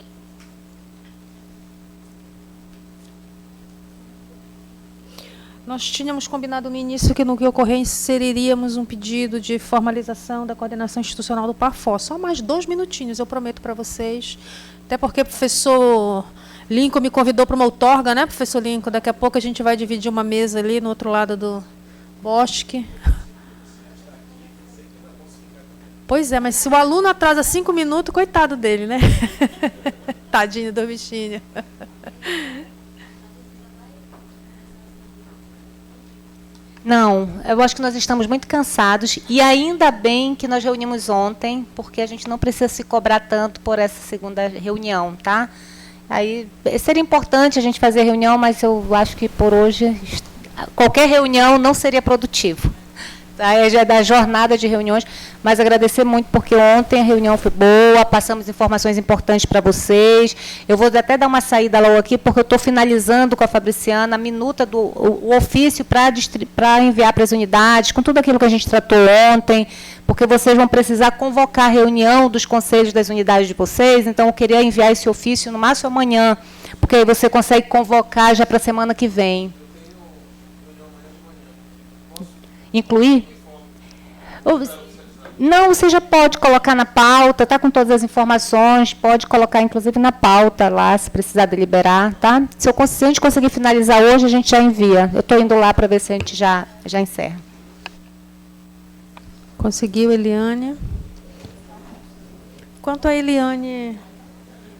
Nós tínhamos combinado no início que no que ocorrer inseriríamos um pedido de formalização da coordenação institucional do Parfor. Só mais 2 minutinhos, eu prometo para vocês. Até porque o professor Lincoln me convidou para uma outorga, né, professor Lincoln? Daqui a pouco a gente vai dividir uma mesa ali no outro lado do bosque. Pois é, mas se o aluno atrasa 5 minutos, coitado dele, né? Tadinho do bichinho. Não, eu acho que nós estamos muito cansados e ainda bem que nós reunimos ontem, porque a gente não precisa se cobrar tanto por essa segunda reunião, tá? Aí seria importante a gente fazer reunião, mas eu acho que por hoje qualquer reunião não seria produtivo. Tá? Já é da jornada de reuniões, mas agradecer muito, porque ontem a reunião foi boa, passamos informações importantes para vocês. Eu vou até dar uma saída logo aqui, porque eu estou finalizando com a Fabriciana a minuta o ofício para enviar para as unidades, com tudo aquilo que a gente tratou ontem, porque vocês vão precisar convocar a reunião dos conselhos das unidades de vocês, então eu queria enviar esse ofício no máximo amanhã, porque aí você consegue convocar já para a semana que vem. Incluir? Não, você já pode colocar na pauta, tá com todas as informações, pode colocar inclusive na pauta lá, se precisar deliberar, tá? Se a gente conseguir finalizar hoje, a gente já envia. Eu estou indo lá para ver se a gente já encerra. Conseguiu, Eliane?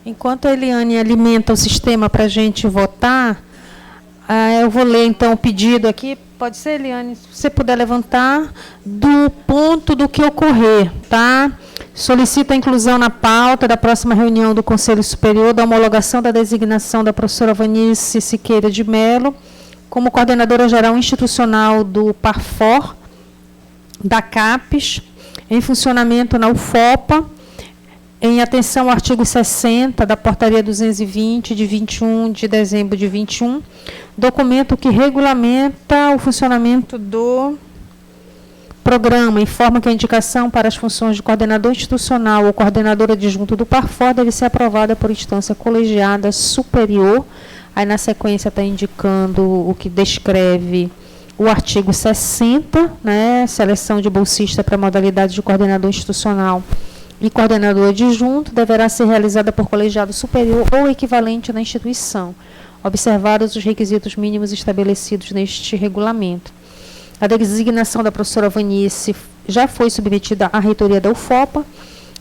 Enquanto a Eliane alimenta o sistema para a gente votar, eu vou ler então o pedido aqui. Pode ser, Eliane, se você puder levantar, do ponto do que ocorrer, tá? Solicita a inclusão na pauta da próxima reunião do Conselho Superior da homologação da designação da professora Vanice Siqueira de Mello como coordenadora geral institucional do Parfor, da CAPES, em funcionamento na UFOPA, em atenção ao artigo 60 da Portaria 220, de 21 de dezembro de 21, documento que regulamenta o funcionamento do programa, informa que a indicação para as funções de coordenador institucional ou coordenadora adjunto do Parfor deve ser aprovada por instância colegiada superior. Aí, na sequência, está indicando o que descreve o artigo 60, né, seleção de bolsista para modalidade de coordenador institucional e coordenador adjunto deverá ser realizada por colegiado superior ou equivalente na instituição, observados os requisitos mínimos estabelecidos neste regulamento. A designação da professora Vanice já foi submetida à reitoria da UFOPA,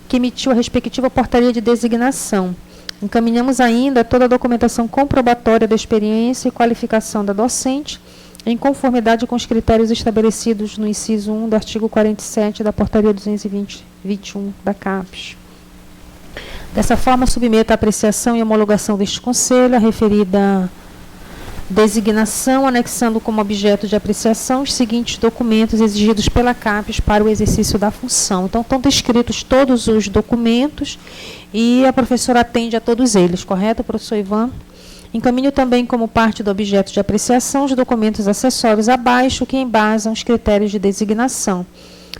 que emitiu a respectiva portaria de designação. Encaminhamos ainda toda a documentação comprobatória da experiência e qualificação da docente, em conformidade com os critérios estabelecidos no inciso 1 do artigo 47 da Portaria 220/21 da CAPES. Dessa forma, submeto à apreciação e homologação deste Conselho a referida designação, anexando como objeto de apreciação os seguintes documentos exigidos pela CAPES para o exercício da função. Então, estão descritos todos os documentos e a professora atende a todos eles, correto, professor Ivan? Encaminho também como parte do objeto de apreciação os documentos acessórios abaixo que embasam os critérios de designação.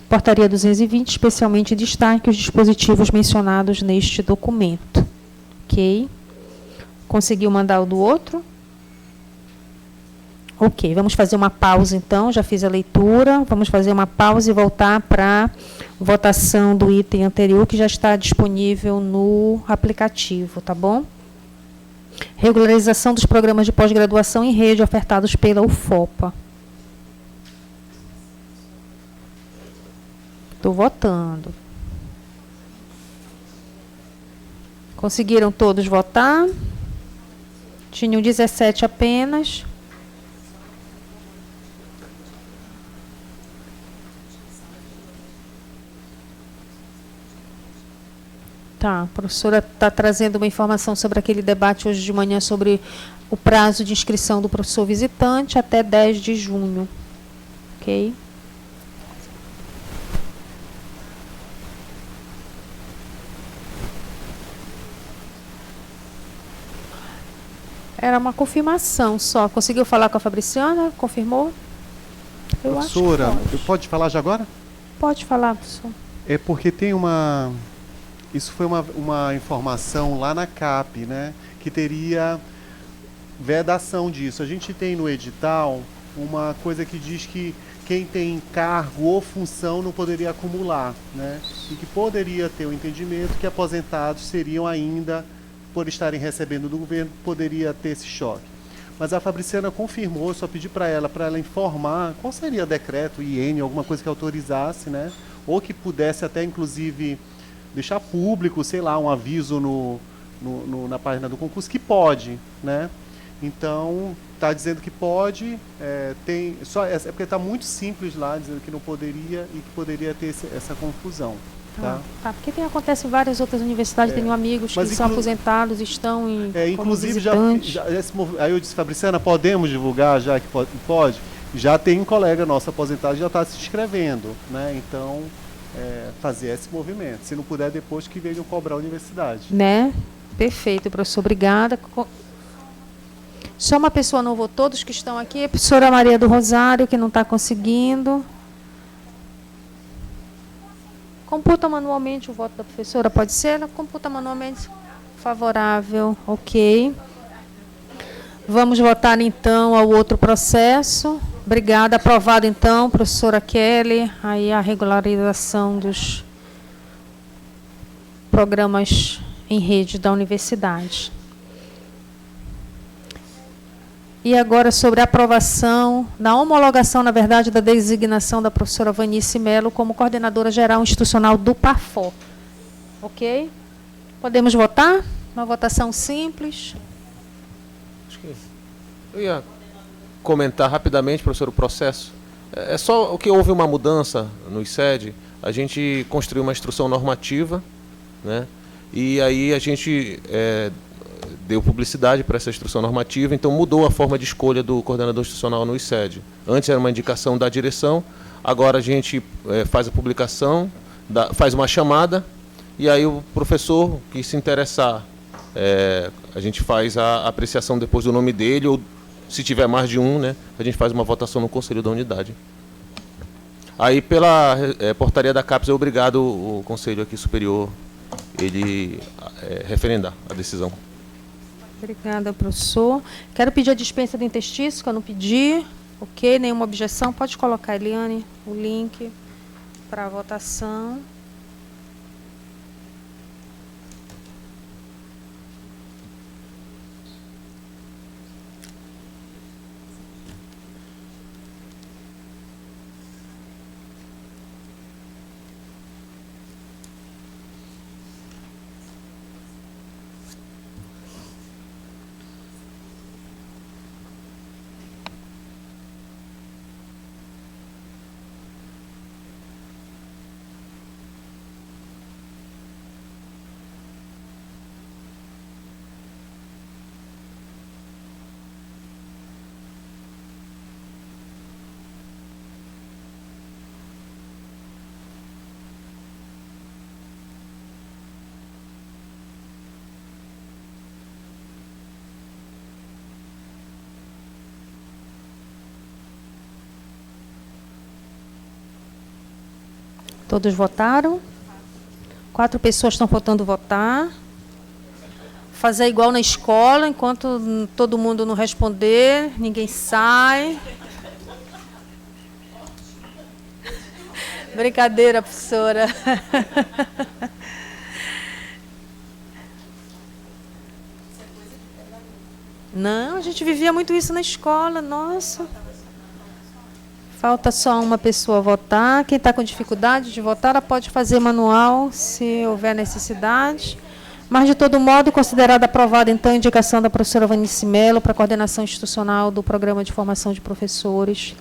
Portaria 220, especialmente destaque os dispositivos mencionados neste documento. Ok? Conseguiu mandar o do outro? Ok, vamos fazer uma pausa então, já fiz a leitura, vamos fazer uma pausa e voltar para a votação do item anterior, que já está disponível no aplicativo, tá bom? Regularização dos programas de pós-graduação em rede ofertados pela UFOPA. Estou votando. Conseguiram todos votar? Tinham 17 apenas. Tá, a professora está trazendo uma informação sobre aquele debate hoje de manhã sobre o prazo de inscrição do professor visitante até 10 de junho. Ok? Era uma confirmação só. Conseguiu falar com a Fabriciana? Confirmou? Eu acho que Professora, pode. pode falar já agora? Pode falar, professor. É porque tem uma... Isso foi uma informação lá na CAP, né? Que teria vedação disso. A gente tem no edital uma coisa que diz que quem tem cargo ou função não poderia acumular, né? E que poderia ter o entendimento que aposentados seriam ainda, por estarem recebendo do governo, poderia ter esse choque. Mas a Fabriciana confirmou, só pedi para ela informar qual seria o decreto, IN, alguma coisa que autorizasse, né? Ou que pudesse até, inclusive, deixar público, sei lá, um aviso na página do concurso que pode, né? Então, está dizendo que pode, é porque está muito simples lá, dizendo que não poderia e que poderia ter essa confusão. Tá? Porque acontece em várias outras universidades, tenho amigos que são aposentados, estão em inclusive, aí eu disse, Fabriciana, podemos divulgar já que pode? Já tem um colega nosso aposentado que já está se inscrevendo, né? Então, fazer esse movimento. Se não puder, depois que venham cobrar a universidade. Né? Perfeito, professor, obrigada. Só uma pessoa não votou, todos que estão aqui, a professora Maria do Rosário, que não está conseguindo. Computa manualmente o voto da professora, pode ser? Computa manualmente. Favorável, ok. Vamos votar, então, ao outro processo. Obrigada. Aprovado, então, professora Kelly. Aí a regularização dos programas em rede da universidade. E agora sobre a aprovação, da homologação, na verdade, da designação da professora Vanice Melo como coordenadora geral institucional do PAFO. Ok? Podemos votar? Uma votação simples. Eu ia comentar rapidamente, professor, o processo. É só o que houve uma mudança no ICED, a gente construiu uma instrução normativa, né? E aí a gente deu publicidade para essa instrução normativa, então mudou a forma de escolha do coordenador institucional no ICED. Antes era uma indicação da direção, agora a gente faz a publicação, faz uma chamada, e aí o professor que se interessar, a gente faz a apreciação depois do nome dele, ou se tiver mais de um, né, a gente faz uma votação no Conselho da Unidade. Aí, pela portaria da CAPES, é obrigado o Conselho aqui Superior ele referendar a decisão. Obrigada, professor. Quero pedir a dispensa do interstício, que eu não pedi. Ok, nenhuma objeção. Pode colocar, Eliane, o link para a votação. Todos votaram? 4 pessoas estão faltando votar. Fazer igual na escola, enquanto todo mundo não responder, ninguém sai. Brincadeira, professora. Não, a gente vivia muito isso na escola, nossa. Falta só uma pessoa votar. Quem está com dificuldade de votar, ela pode fazer manual, se houver necessidade. Mas, de todo modo, considerada aprovada, então, a indicação da professora Vanice Melo para a coordenação institucional do Programa de Formação de Professores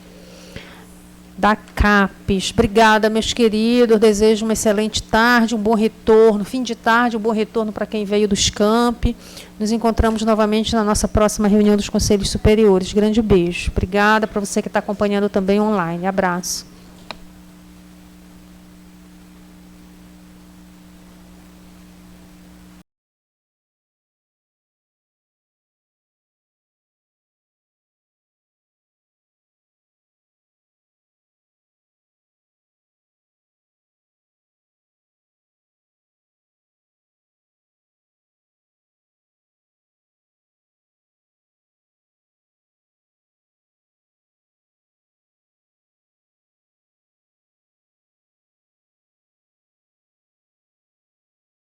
da CAPES. Obrigada, meus queridos. Desejo uma excelente tarde, um bom retorno. Fim de tarde, um bom retorno para quem veio dos campi. Nos encontramos novamente na nossa próxima reunião dos Conselhos Superiores. Grande beijo. Obrigada para você que está acompanhando também online. Abraço.